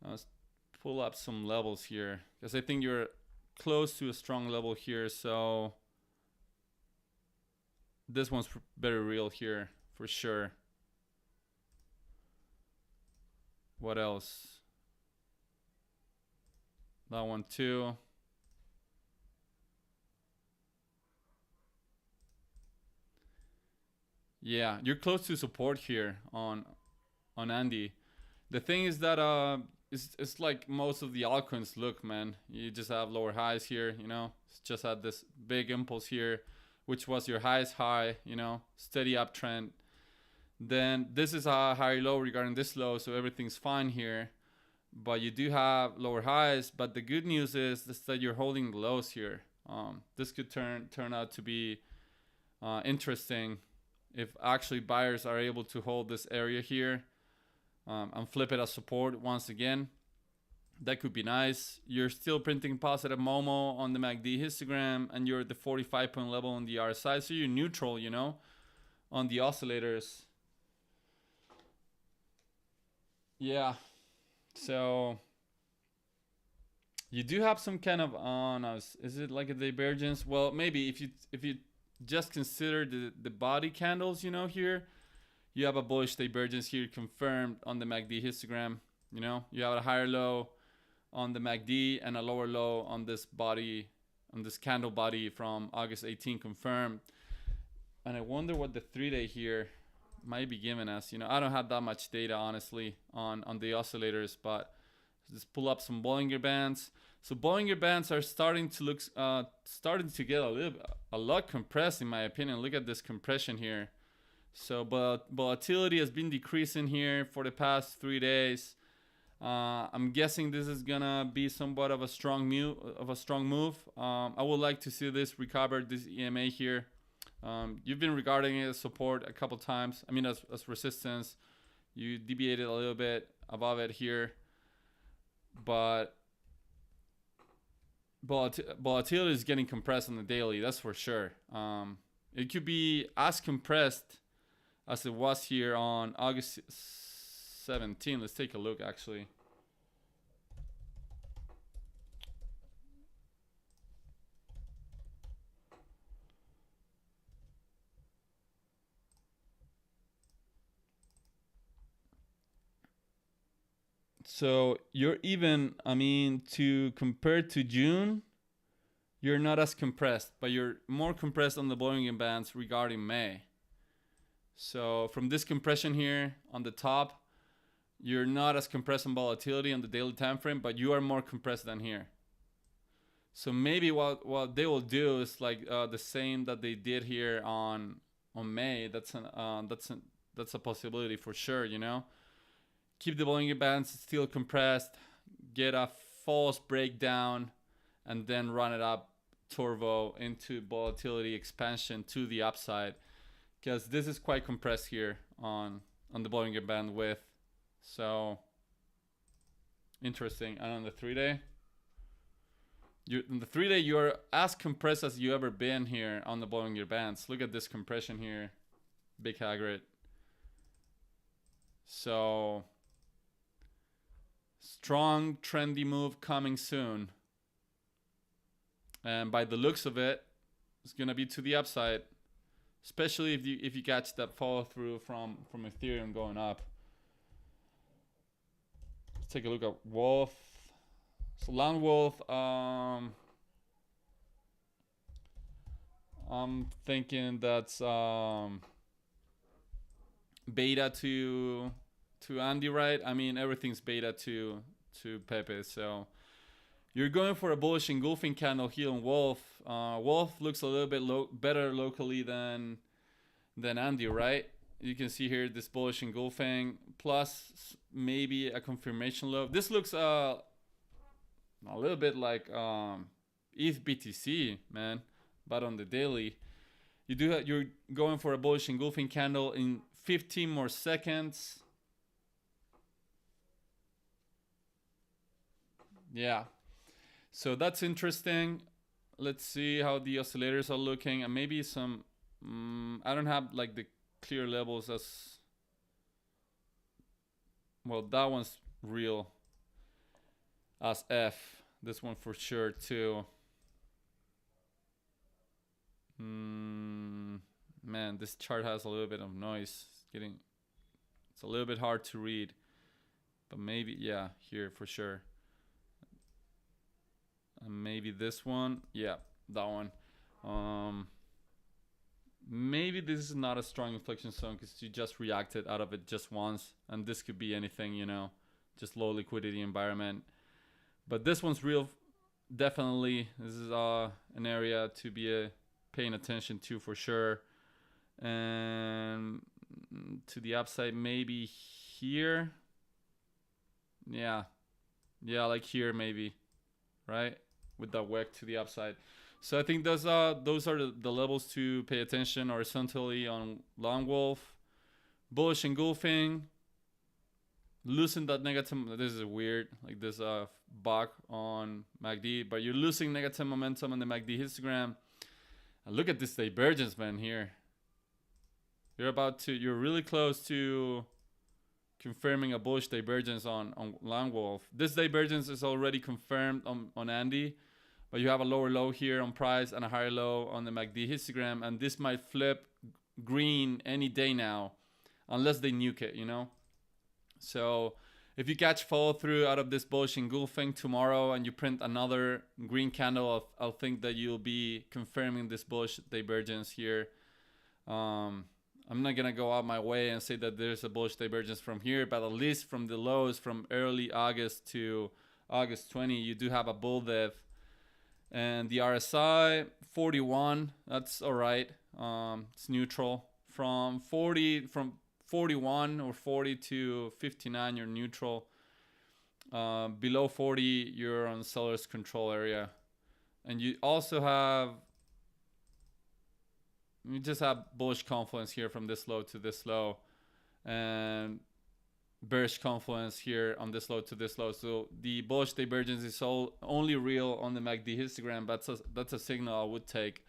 Let's pull up some levels here, because I think you're close to a strong level here, so this one's very real here for sure. What else? That one too. Yeah, you're close to support here on Andy. The thing is that it's like most of the altcoins look, man. You just have lower highs here, you know. It's just had this big impulse here, which was your highest high, you know, steady uptrend. Then this is a higher low regarding this low, so everything's fine here. But you do have lower highs. But the good news is that you're holding the lows here. This could turn out to be interesting if actually buyers are able to hold this area here and flip it as support once again. That could be nice. You're still printing positive Momo on the MACD histogram, and you're at the 45 point level on the RSI, so you're neutral, you know, on the oscillators. Yeah, so you do have some kind of is it like a divergence? Well, maybe if you just consider the body candles, you know, here you have a bullish divergence here confirmed on the MACD histogram. You know, you have a higher low on the MACD and a lower low on this body, on this candle body from August 18 confirmed. And I wonder what the 3-day here might be giving us. You know, I don't have that much data honestly on the oscillators, but just pull up some Bollinger Bands. So Bollinger Bands are starting to look starting to get a lot compressed in my opinion. Look at this compression here. So but volatility has been decreasing here for the past 3 days. I'm guessing this is gonna be somewhat of a strong move. I would like to see this recover, this EMA here. You've been regarding it as support a couple times. I mean, as resistance. You deviated a little bit above it here, but volatility is getting compressed on the daily. That's for sure. It could be as compressed as it was here on August 17. Let's take a look actually. So you're even, I mean, to compare to June, you're not as compressed, but you're more compressed on the Bollinger Bands regarding May. So from this compression here on the top, you're not as compressed on volatility on the daily time frame, but you are more compressed than here. So maybe what they will do is like the same that they did here on May. That's a possibility for sure, you know. Keep the Bollinger Bands still compressed, get a false breakdown, and then run it up turbo into volatility expansion to the upside, because this is quite compressed here on the Bollinger Band width. So interesting. And on the 3-day, you're as compressed as you ever been here on the Bollinger Bands. Look at this compression here, big Hagrid. So strong trendy move coming soon, and by the looks of it, it's gonna be to the upside, especially if you catch that follow through from Ethereum going up. Let's take a look at Wolf. Solana Wolf. I'm thinking that's beta to Andy, right? I mean, everything's beta to Pepe. So you're going for a bullish engulfing candle here on Wolf. Wolf looks a little bit better locally than Andy, right? You can see here this bullish engulfing plus maybe a confirmation low. This looks a little bit like ETH BTC, man, but on the daily. You're going for a bullish engulfing candle in 15 more seconds. Yeah, so that's interesting. Let's see how the oscillators are looking, and maybe some I don't have like the clear levels as well. That one's real as F. This one for sure too. Man, this chart has a little bit of noise. It's a little bit hard to read, but maybe, yeah, here for sure. And maybe this one, yeah, that one. Maybe this is not a strong inflection zone because you just reacted out of it just once, and this could be anything, you know, just low liquidity environment. But this one's real, definitely. This is an area to be paying attention to for sure. And to the upside, maybe here. Yeah, like here maybe, right? With that wick to the upside. So I think those are the levels to pay attention horizontally on long wolf. Bullish engulfing. Losing that negative. This is weird, like this bug on MACD, but you're losing negative momentum on the MACD histogram. And look at this divergence, man. Here, you're really close to confirming a bullish divergence on long wolf. This divergence is already confirmed on Andy. But you have a lower low here on price and a higher low on the MACD histogram. And this might flip green any day now. Unless they nuke it, you know? So if you catch follow through out of this bullish engulfing tomorrow and you print another green candle, I'll think that you'll be confirming this bullish divergence here. I'm not going to go out my way and say that there's a bullish divergence from here. But at least from the lows from early August to August 20, you do have a bull div. And the RSI 41, that's all right. It's neutral. From 41 or 40 to 59, you're neutral. Below 40, you're on seller's control area. And you just have bullish confluence here from this low to this low, and bearish confluence here on this low to this low. So the bullish divergence is only real on the MACD histogram. That's a signal I would take.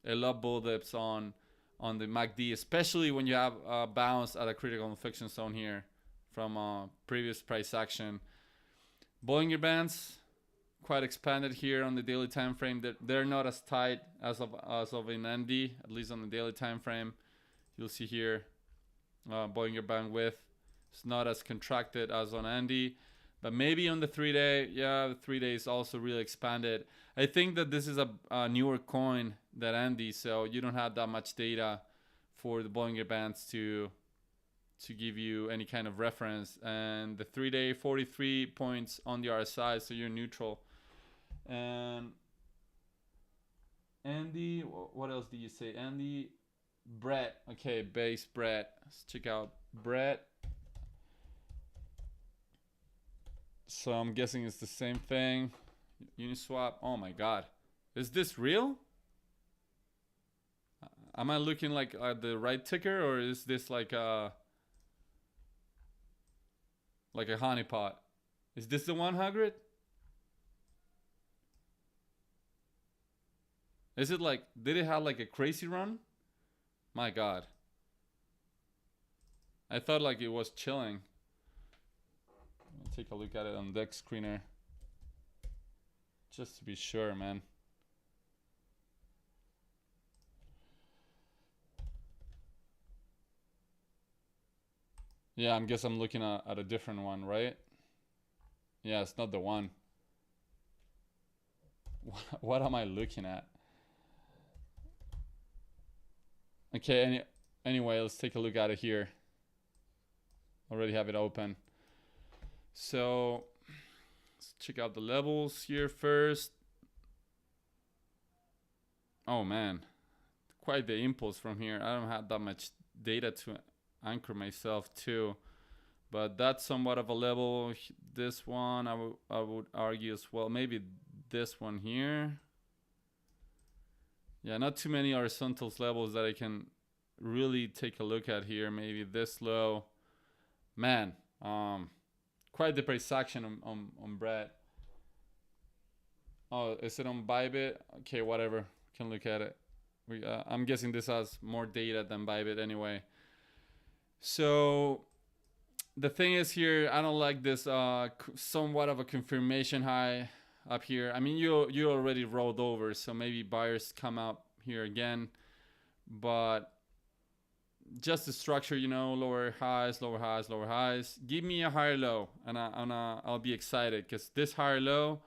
I love bull dips on the MACD, especially when you have a bounce at a critical inflection zone here from previous price action. Bollinger Bands quite expanded here on the daily time frame. They're not as tight as of in ND, at least on the daily time frame. You'll see here Bollinger Band width. It's not as contracted as on Andy, but maybe on the 3-day, yeah, the 3-day is also really expanded. I think that this is a newer coin than Andy, so you don't have that much data for the Bollinger Bands to give you any kind of reference. And the 3-day, 43 points on the RSI, so you're neutral. And Andy, what else did you say? Andy, Brett, okay, base Brett. Let's check out Brett. So I'm guessing it's the same thing. Uniswap. Oh my God. Is this real? Am I looking like at the right ticker, or is this like a honeypot? Is this the 100? Is it like, did it have like a crazy run? My God. I thought like it was chilling. Take a look at it on Deck Screener just to be sure, man. Yeah, I guess I'm looking at a different one, right? Yeah, it's not the one. What am I looking at? Okay, anyway, let's take a look at it here. Already have it open. So let's check out the levels here first. Oh man, quite the impulse from here. I don't have that much data to anchor myself to, but that's somewhat of a level. This one I would argue as well. Maybe this one here. Yeah, not too many horizontal levels that I can really take a look at here. Maybe this low. Man, quite the price action on Brett. Oh, is it on Bybit? Okay, whatever. Can look at it. I'm guessing this has more data than Bybit anyway. So the thing is here, I don't like this somewhat of a confirmation high up here. I mean, you already rolled over, so maybe buyers come here again, but just the structure, you know, lower highs, lower highs, lower highs. Give me a higher low, and I'll be excited, because this higher low,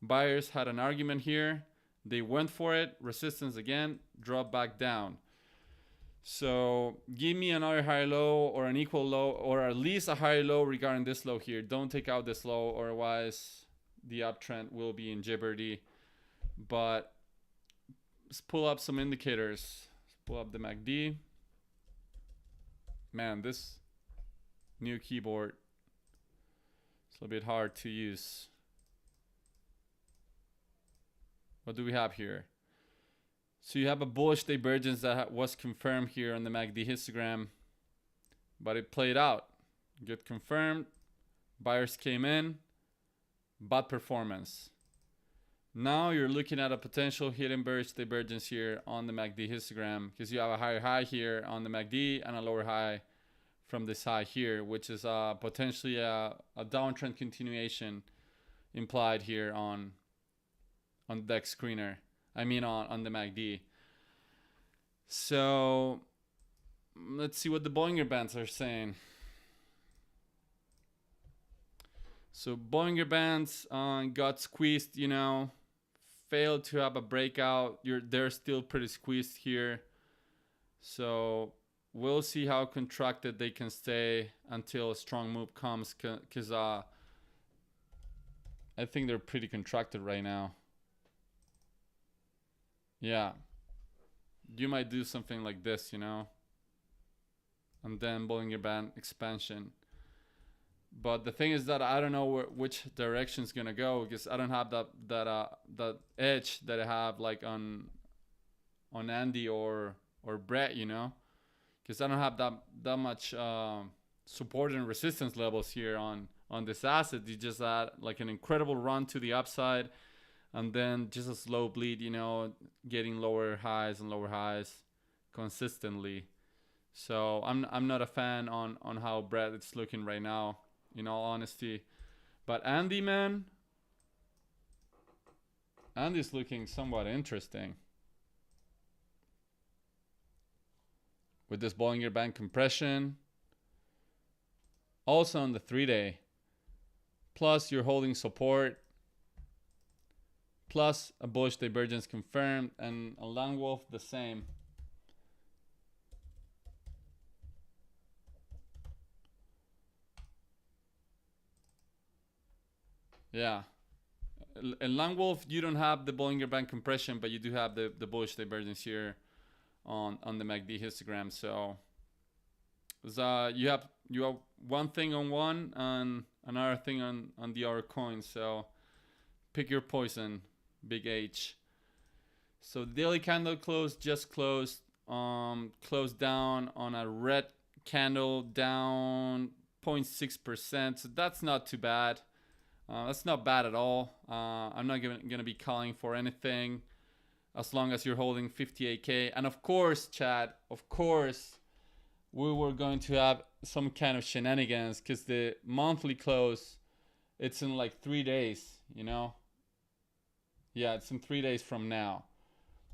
buyers had an argument here. They went for it, resistance again, drop back down. So give me another higher low or an equal low, or at least a higher low regarding this low here. Don't take out this low, otherwise the uptrend will be in jeopardy. But let's pull up some indicators. Let's pull up the MACD. Man, this new keyboard is a bit hard to use. What do we have here? So you have a bullish divergence that was confirmed here on the MACD histogram, but it played out. Get confirmed. Buyers came in. Bad performance. Now you're looking at a potential hidden bearish divergence here on the MACD histogram, because you have a higher high here on the MACD and a lower high from this high here, which is potentially a downtrend continuation implied here on the DEX screener. I mean on the MACD. So let's see what the Bollinger Bands are saying. So Bollinger Bands got squeezed, you know, failed to have a breakout. They're still pretty squeezed here. So we'll see how contracted they can stay until a strong move comes, because I think they're pretty contracted right now. Yeah, you might do something like this, you know, and then Bollinger Band expansion. But the thing is that I don't know which direction is gonna go, because I don't have that edge that I have like on Andy or Brett, you know, because I don't have that much support and resistance levels here on this asset. You just had like an incredible run to the upside, and then just a slow bleed, you know, getting lower highs and lower highs consistently. So I'm not a fan on how Brett is looking right now, in all honesty. But Andy, man, Andy's looking somewhat interesting with this Bollinger Band compression. Also on the 3-day. Plus you're holding support. Plus a bullish divergence confirmed, and a long wolf the same. Yeah. In long wolf, you don't have the Bollinger Band compression, but you do have the bullish divergence here on the MACD histogram. So you have one thing on one and another thing on the other coin. So pick your poison, big H. So the daily candle just closed down on a red candle, down 0.6%. So that's not too bad. That's not bad at all. I'm not gonna be calling for anything as long as you're holding 58K. And of course, Chad, of course, we were going to have some kind of shenanigans, because the monthly close, it's in like 3 days, you know? Yeah, it's in 3 days from now.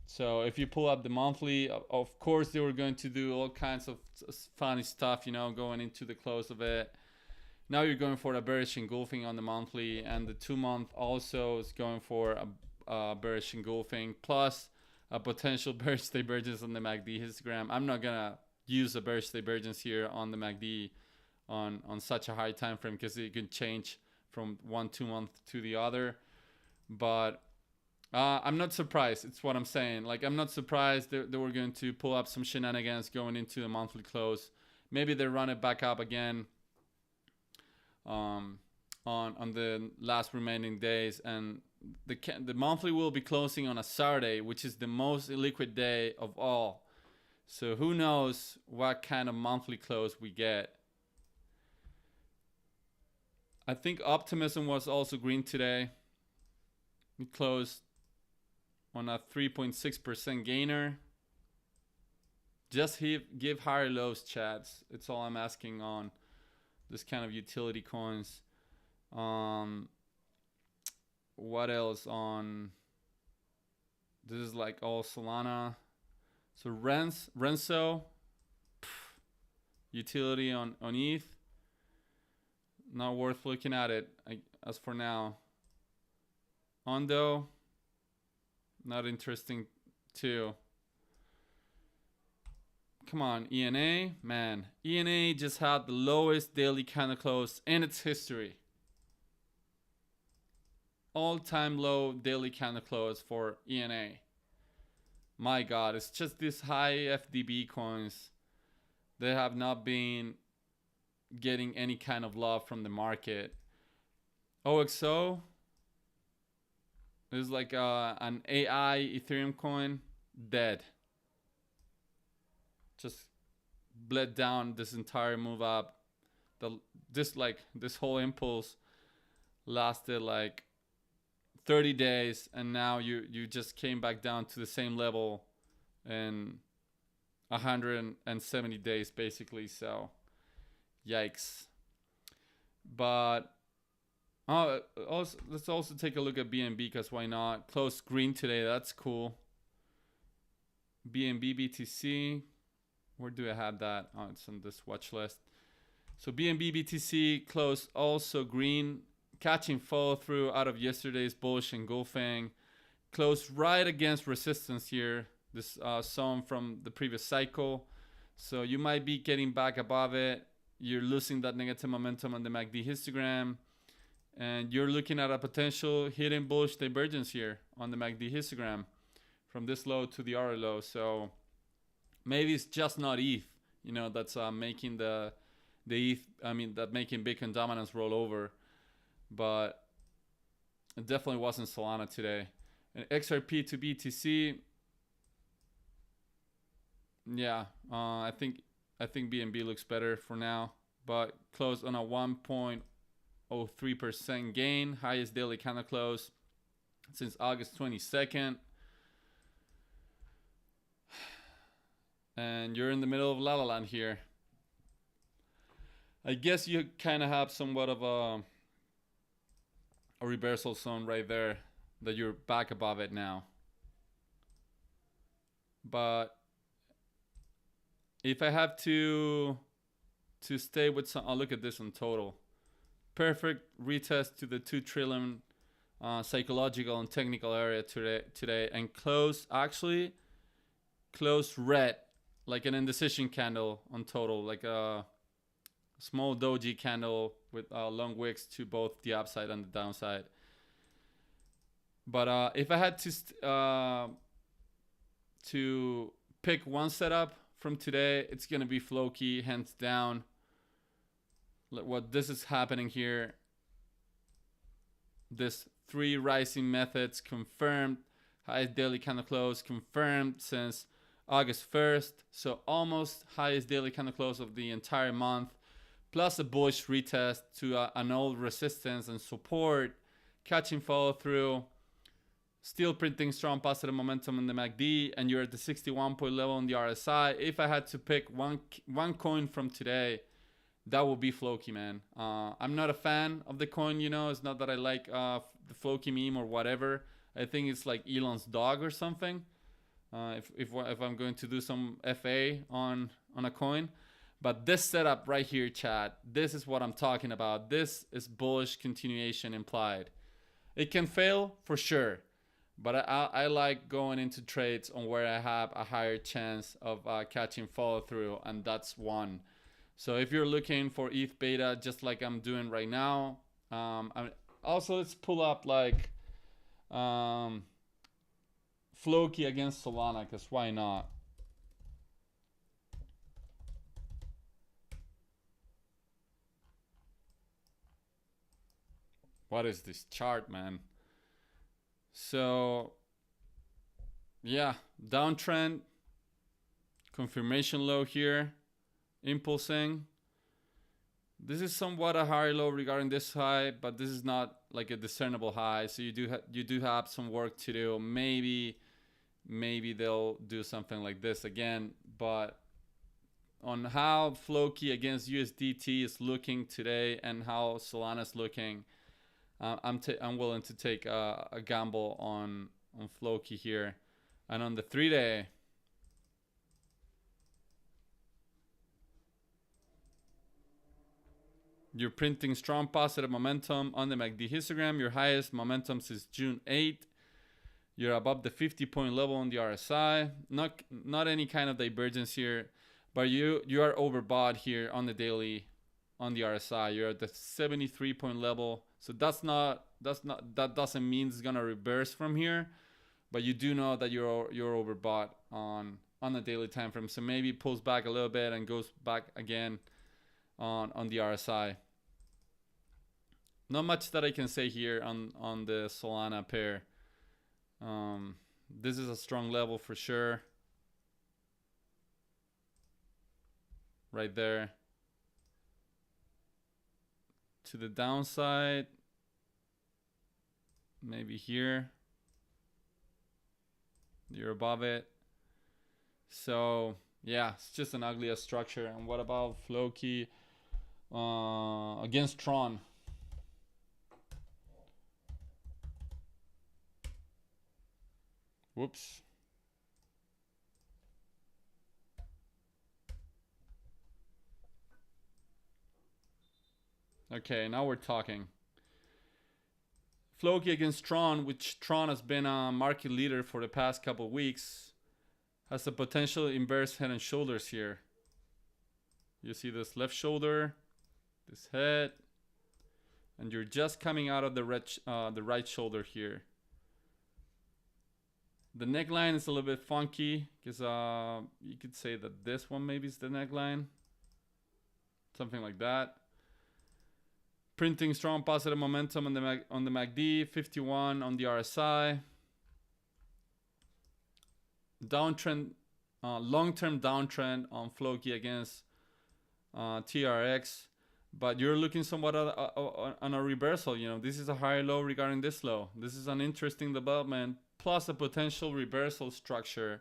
So if you pull up the monthly, of course they were going to do all kinds of funny stuff, you know, going into the close of it. Now you're going for a bearish engulfing on the monthly, and the 2-month also is going for a bearish engulfing, plus a potential bearish divergence on the MACD histogram. I'm not gonna use a bearish divergence here on the MACD on such a high time frame, because it can change from 1 2 month to the other. But I'm not surprised. It's what I'm saying. Like, I'm not surprised that they were going to pull up some shenanigans going into the monthly close. Maybe they run it back up again on the last remaining days, and the monthly will be closing on a Saturday, which is the most illiquid day of all. So who knows what kind of monthly close we get. I think Optimism was also green today. We closed on a 3.6% gainer. Just give higher lows, chats. It's all I'm asking on this kind of utility coins. What else on This is like all Solana. So Renzo, utility on ETH. Not worth looking at it as for now. Ondo, not interesting too. Come on, ENA, man. ENA just had the lowest daily candle close in its history. All-time low daily candle close for ENA. My God, it's just these high FDB coins. They have not been getting any kind of love from the market. OXO is like an AI Ethereum coin, dead. Just bled down this entire move up. This whole impulse lasted like 30 days, and now you just came back down to the same level in 170 days basically. So yikes. But let's also take a look at BNB, because why not? Closed green today, that's cool. BNB BTC, where do I have that? Oh, it's on this watch list. So BNB BTC closed also green, catching follow through out of yesterday's bullish engulfing. Closed right against resistance here, this zone from the previous cycle. So you might be getting back above it. You're losing that negative momentum on the MACD histogram, and you're looking at a potential hidden bullish divergence here on the MACD histogram from this low to the other low. So maybe it's just not ETH, you know, that's making the ETH, that making Bitcoin dominance roll over. But it definitely wasn't Solana today. And XRP to BTC, yeah, I think BNB looks better for now, but closed on a 1.03% gain, highest daily candle close since August 22nd. And you're in the middle of La La Land here. I guess you kind of have somewhat of a reversal zone right there, that you're back above it now. But if I have to stay with some, I'll look at this on total. Perfect retest to the 2 trillion psychological and technical area today, and close red, like an indecision candle on total, like a small doji candle with long wicks to both the upside and the downside. But if I had to pick one setup from today, it's gonna be Floki, hands down. What this is happening here, this 3 rising methods confirmed, highest daily candle close confirmed since August 1st, so almost highest daily candle close of the entire month, plus a bullish retest to an old resistance and support, catching follow through, still printing strong positive momentum in the MACD, and you're at the 61 point level on the RSI. If I had to pick one coin from today, that would be Floki, man. I'm not a fan of the coin, you know. It's not that I like the Floki meme or whatever. I think it's like Elon's dog or something. If I'm going to do some FA on a coin. But this setup right here, chat, this is what I'm talking about. This is bullish continuation implied. It can fail for sure, but I like going into trades on where I have a higher chance of catching follow through, and that's one. So if you're looking for ETH beta, just like I'm doing right now, also let's pull up like Floki against Solana, because why not? What is this chart, man? So yeah, downtrend, confirmation low here, impulsing. This is somewhat a higher low regarding this high, but this is not like a discernible high. So you do have some work to do. Maybe they'll do something like this again. But on how Floki against USDT is looking today and how Solana is looking, I'm willing to take a gamble on Floki here. And on the 3-day, you're printing strong positive momentum on the MACD histogram. Your highest momentum since June 8th. You're above the 50-point level on the RSI. Not any kind of divergence here, but you are overbought here on the daily on the RSI. You're at the 73-point level. So that doesn't mean it's gonna reverse from here, but you do know that you're overbought on the daily time frame. So maybe it pulls back a little bit and goes back again on the RSI. Not much that I can say here on the Solana pair. This is a strong level for sure. Right there. To the downside. Maybe here. You're above it. So yeah, it's just an ugly structure. And what about Floki against Tron? Whoops. Okay, now we're talking. Floki against Tron, which Tron has been a market leader for the past couple weeks, has a potential inverse head and shoulders here. You see this left shoulder, this head, and you're just coming out of the right shoulder here. The neckline is a little bit funky because you could say that this one maybe is the neckline. Something like that. Printing strong positive momentum on the MACD, 51 on the RSI. Downtrend, long-term downtrend on Floki against TRX, but you're looking somewhat on a reversal. You know, this is a higher low regarding this low. This is an interesting development, plus a potential reversal structure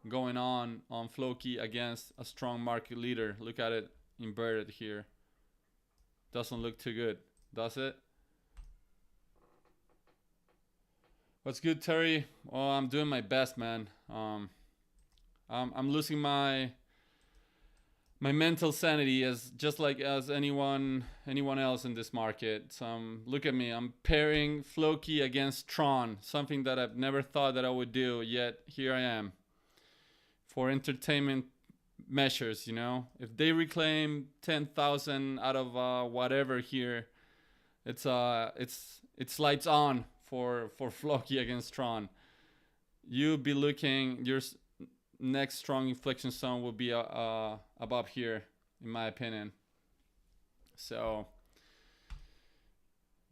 going on Floki against a strong market leader. Look at it inverted here. Doesn't look too good, does it? What's good, Terry? Well, I'm doing my best, man. I'm losing my mental sanity as anyone else in this market. So look at me. I'm pairing Floki against Tron, something that I've never thought that I would do. Yet here I am for entertainment measures. You know, if they reclaim 10,000 out of whatever here, it's lights on for Floki against Tron. You'll be looking, your next strong inflection zone will be above here, in my opinion. So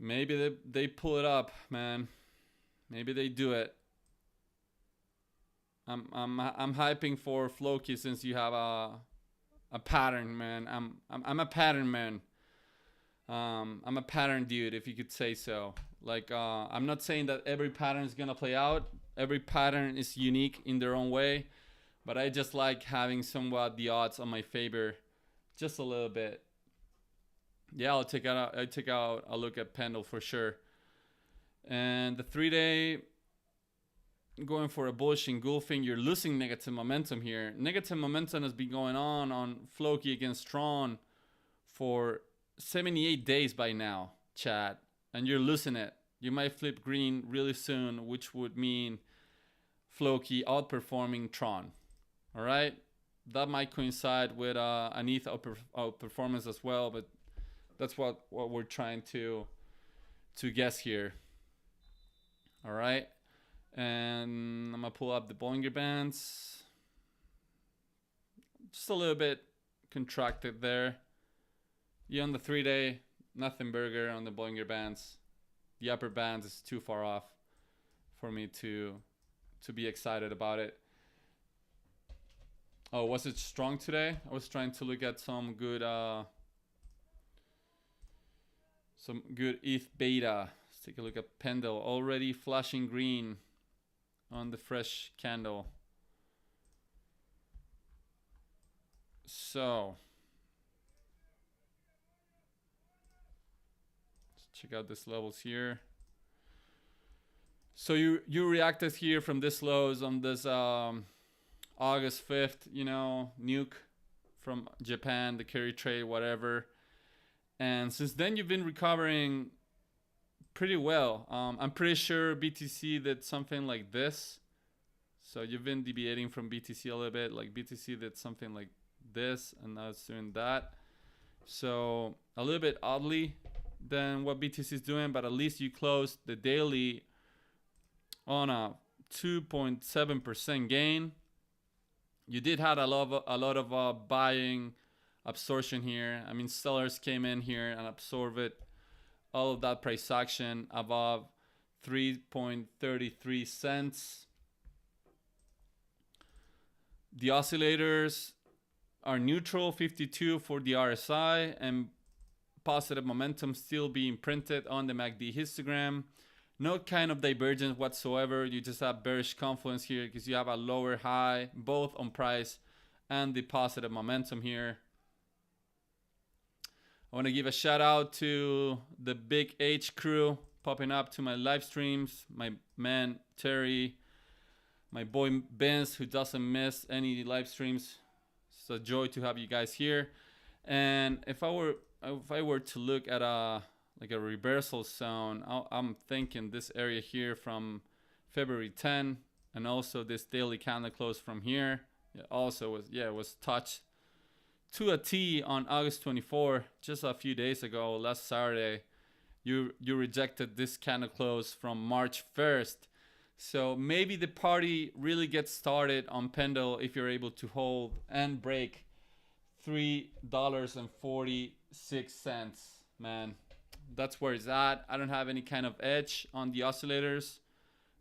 maybe they pull it up, man. Maybe they do it. I'm hyping for Floki since you have a pattern, man. I'm a pattern man. I'm a pattern dude, if you could say so. Like, I'm not saying that every pattern is gonna play out. Every pattern is unique in their own way, but I just like having somewhat the odds on my favor, just a little bit. Yeah, I take out a look at Pendle for sure. And the 3-day, going for a bullish engulfing. You're losing negative momentum here. Negative momentum has been going on Floki against Tron for 78 days by now, chat, and you're losing it. You might flip green really soon, which would mean Floki outperforming Tron. All right, that might coincide with an ETH outperformance as well, but that's what we're trying to guess here. All right, and I'm gonna pull up the Bollinger Bands. Just a little bit contracted there. Yeah, on the 3-day, nothing burger on the Bollinger Bands. The upper bands is too far off for me to be excited about it. Oh, was it strong today? I was trying to look at some good ETH beta. Let's take a look at Pendle. Already flashing green on the fresh candle. So check out these levels here. So you reacted here from this lows on this August 5th, you know, nuke from Japan, the carry trade, whatever. And since then, you've been recovering pretty well. I'm pretty sure BTC did something like this. So you've been deviating from BTC a little bit. Like BTC did something like this, and now it's doing that. So a little bit oddly than what BTC is doing, but at least you closed the daily on a 2.7% gain. You did have a lot of buying absorption here. I mean, sellers came in here and absorbed all of that price action above 3.33 cents. The oscillators are neutral, 52 for the RSI, and positive momentum still being printed on the MACD histogram. No kind of divergence whatsoever. You just have bearish confluence here because you have a lower high both on price and the positive momentum here. I want to give a shout out to the Big H crew popping up to my live streams. My man Terry, my boy Benz, who doesn't miss any live streams. It's a joy to have you guys here. And if I were to look at a reversal zone, I'm thinking this area here from February 10, and also this daily candle close from here. It also was touched to a T on August 24, just a few days ago, last Saturday. You rejected this candle close from March 1st. So maybe the party really gets started on Pendle if you're able to hold and break $3.46, man. That's where it's at. I don't have any kind of edge on the oscillators,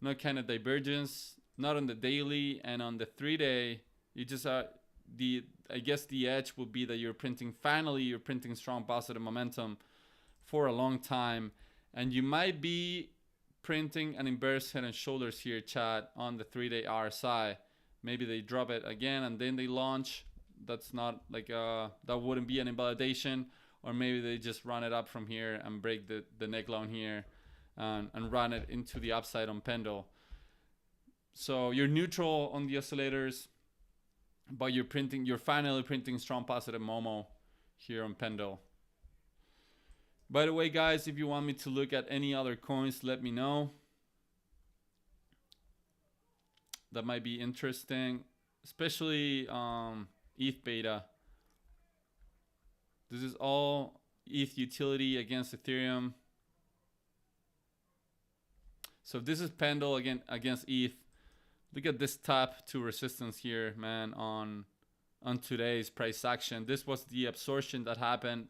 no kind of divergence, not on the daily, and on the 3-day. You just are I guess the edge will be that you're printing strong positive momentum for a long time, and you might be printing an inverse head and shoulders here, chat, on the 3-day RSI. Maybe they drop it again and then they launch. That's not like that wouldn't be an invalidation. Or maybe they just run it up from here and break the neckline here and run it into the upside on Pendle. So you're neutral on the oscillators, but you're finally printing strong positive Momo here on Pendle. By the way, guys, if you want me to look at any other coins, let me know. That might be interesting, especially ETH beta. This is all ETH utility against Ethereum. So this is Pendle against ETH. Look at this tap to resistance here, man, on today's price action. This was the absorption that happened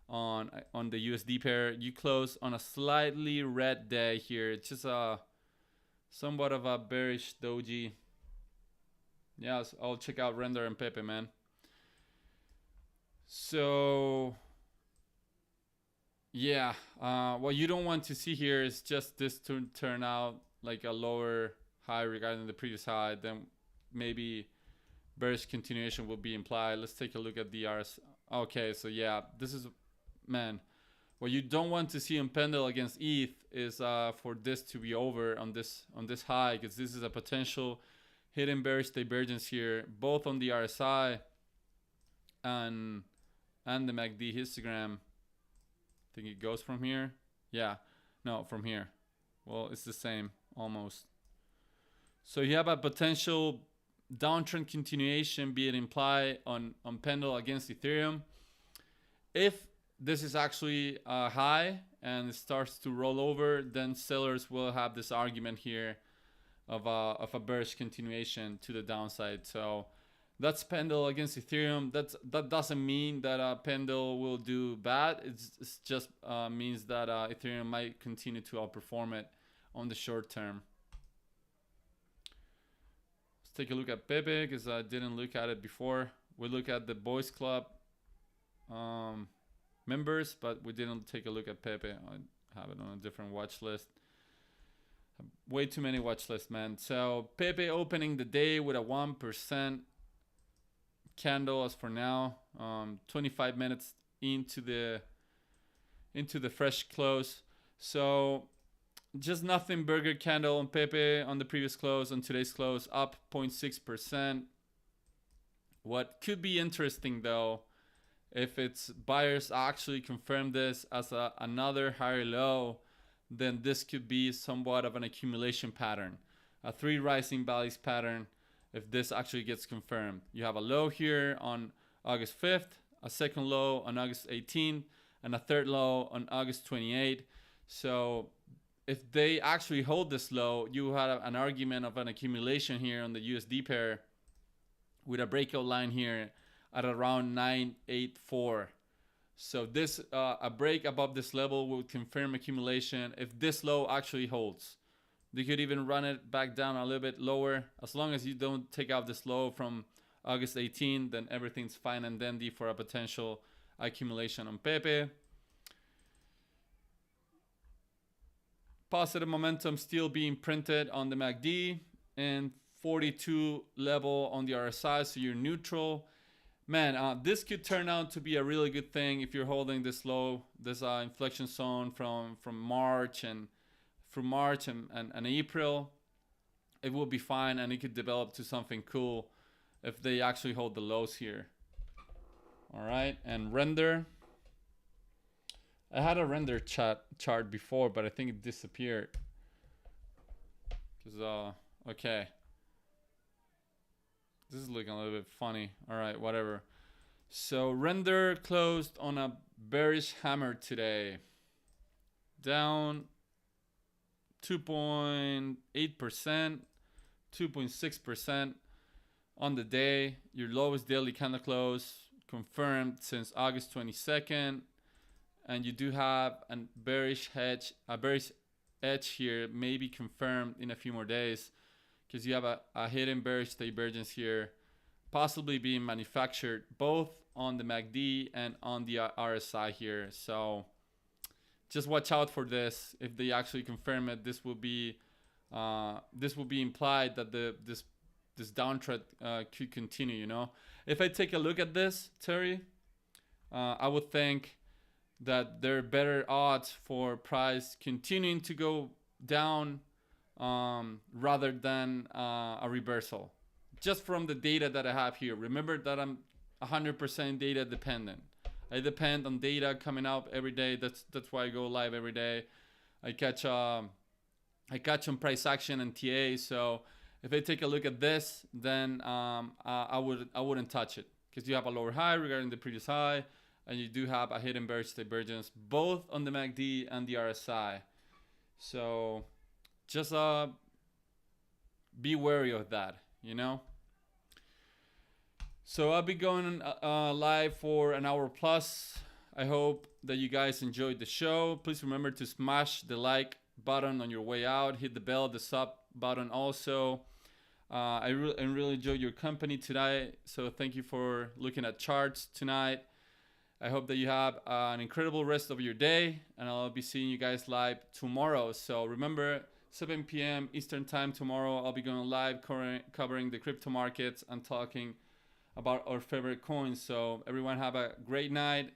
on the USD pair. You close on a slightly red day here. It's just somewhat of a bearish doji. Yeah, so I'll check out Render and Pepe, man. So yeah, what you don't want to see here is just this to turn out like a lower high regarding the previous high. Then maybe bearish continuation will be implied. Let's take a look at the RS. Okay, so yeah, this is, man, what you don't want to see on Pendle against ETH is for this to be over on this high, because this is a potential hidden bearish divergence here, both on the RSI and the MACD histogram. I think it goes from here. Yeah, no, from here. Well, it's the same almost. So you have a potential downtrend continuation, be it implied on Pendle against Ethereum. If this is actually high and it starts to roll over, then sellers will have this argument here of a bearish continuation to the downside. So that's Pendle against Ethereum. That doesn't mean that Pendle will do bad. It's just means that Ethereum might continue to outperform it on the short term. Let's take a look at Pepe, because I didn't look at it before. We look at the Boys Club members, but we didn't take a look at Pepe. I have it on a different watch list. Way too many watch lists, man. So Pepe opening the day with a 1% candle as for now. 25 minutes into the fresh close. So just nothing burger candle on Pepe on the previous close, on today's close, up 0.6%. What could be interesting though, if its buyers actually confirm this as another higher low, then this could be somewhat of an accumulation pattern, a 3 rising valleys pattern. If this actually gets confirmed, you have a low here on August 5th, a second low on August 18th, and a third low on August 28th. So if they actually hold this low, you had an argument of an accumulation here on the USD pair with a breakout line here at around 984. So this a break above this level will confirm accumulation if this low actually holds. They could even run it back down a little bit lower. As long as you don't take out this low from August 18, then everything's fine and dandy for a potential accumulation on Pepe. Positive momentum still being printed on the MACD and 42 level on the RSI, so you're neutral. Man, this could turn out to be a really good thing if you're holding this low, this inflection zone from March and from March and April. It will be fine, and it could develop to something cool if they actually hold the lows here. All right, and render. I had a render chart before, but I think it disappeared. Cause okay. This is looking a little bit funny. All right, whatever. So render closed on a bearish hammer today. Down 2.8%, 2.6% on the day. Your lowest daily candle close confirmed since August 22nd. And you do have a bearish edge here, maybe confirmed in a few more days, because you have a hidden bearish divergence here, possibly being manufactured both on the MACD and on the RSI here. So just watch out for this. If they actually confirm it, this will be implied that this downtrend could continue. You know, if I take a look at this, Terry, I would think that there are better odds for price continuing to go down rather than a reversal, just from the data that I have here. Remember that I'm 100% data dependent. I depend on data coming out every day. That's why I go live every day. I catch on price action and TA. So if I take a look at this, then I wouldn't touch it, because you have a lower high regarding the previous high, and you do have a hidden bearish divergence both on the MACD and the RSI. So just be wary of that, you know. So I'll be going live for an hour plus. I hope that you guys enjoyed the show. Please remember to smash the like button on your way out. Hit the bell, the sub button also. I really enjoyed your company today. So thank you for looking at charts tonight. I hope that you have an incredible rest of your day, and I'll be seeing you guys live tomorrow. So remember, 7 p.m. Eastern time tomorrow, I'll be going live covering the crypto markets and talking about our favorite coins. So everyone have a great night.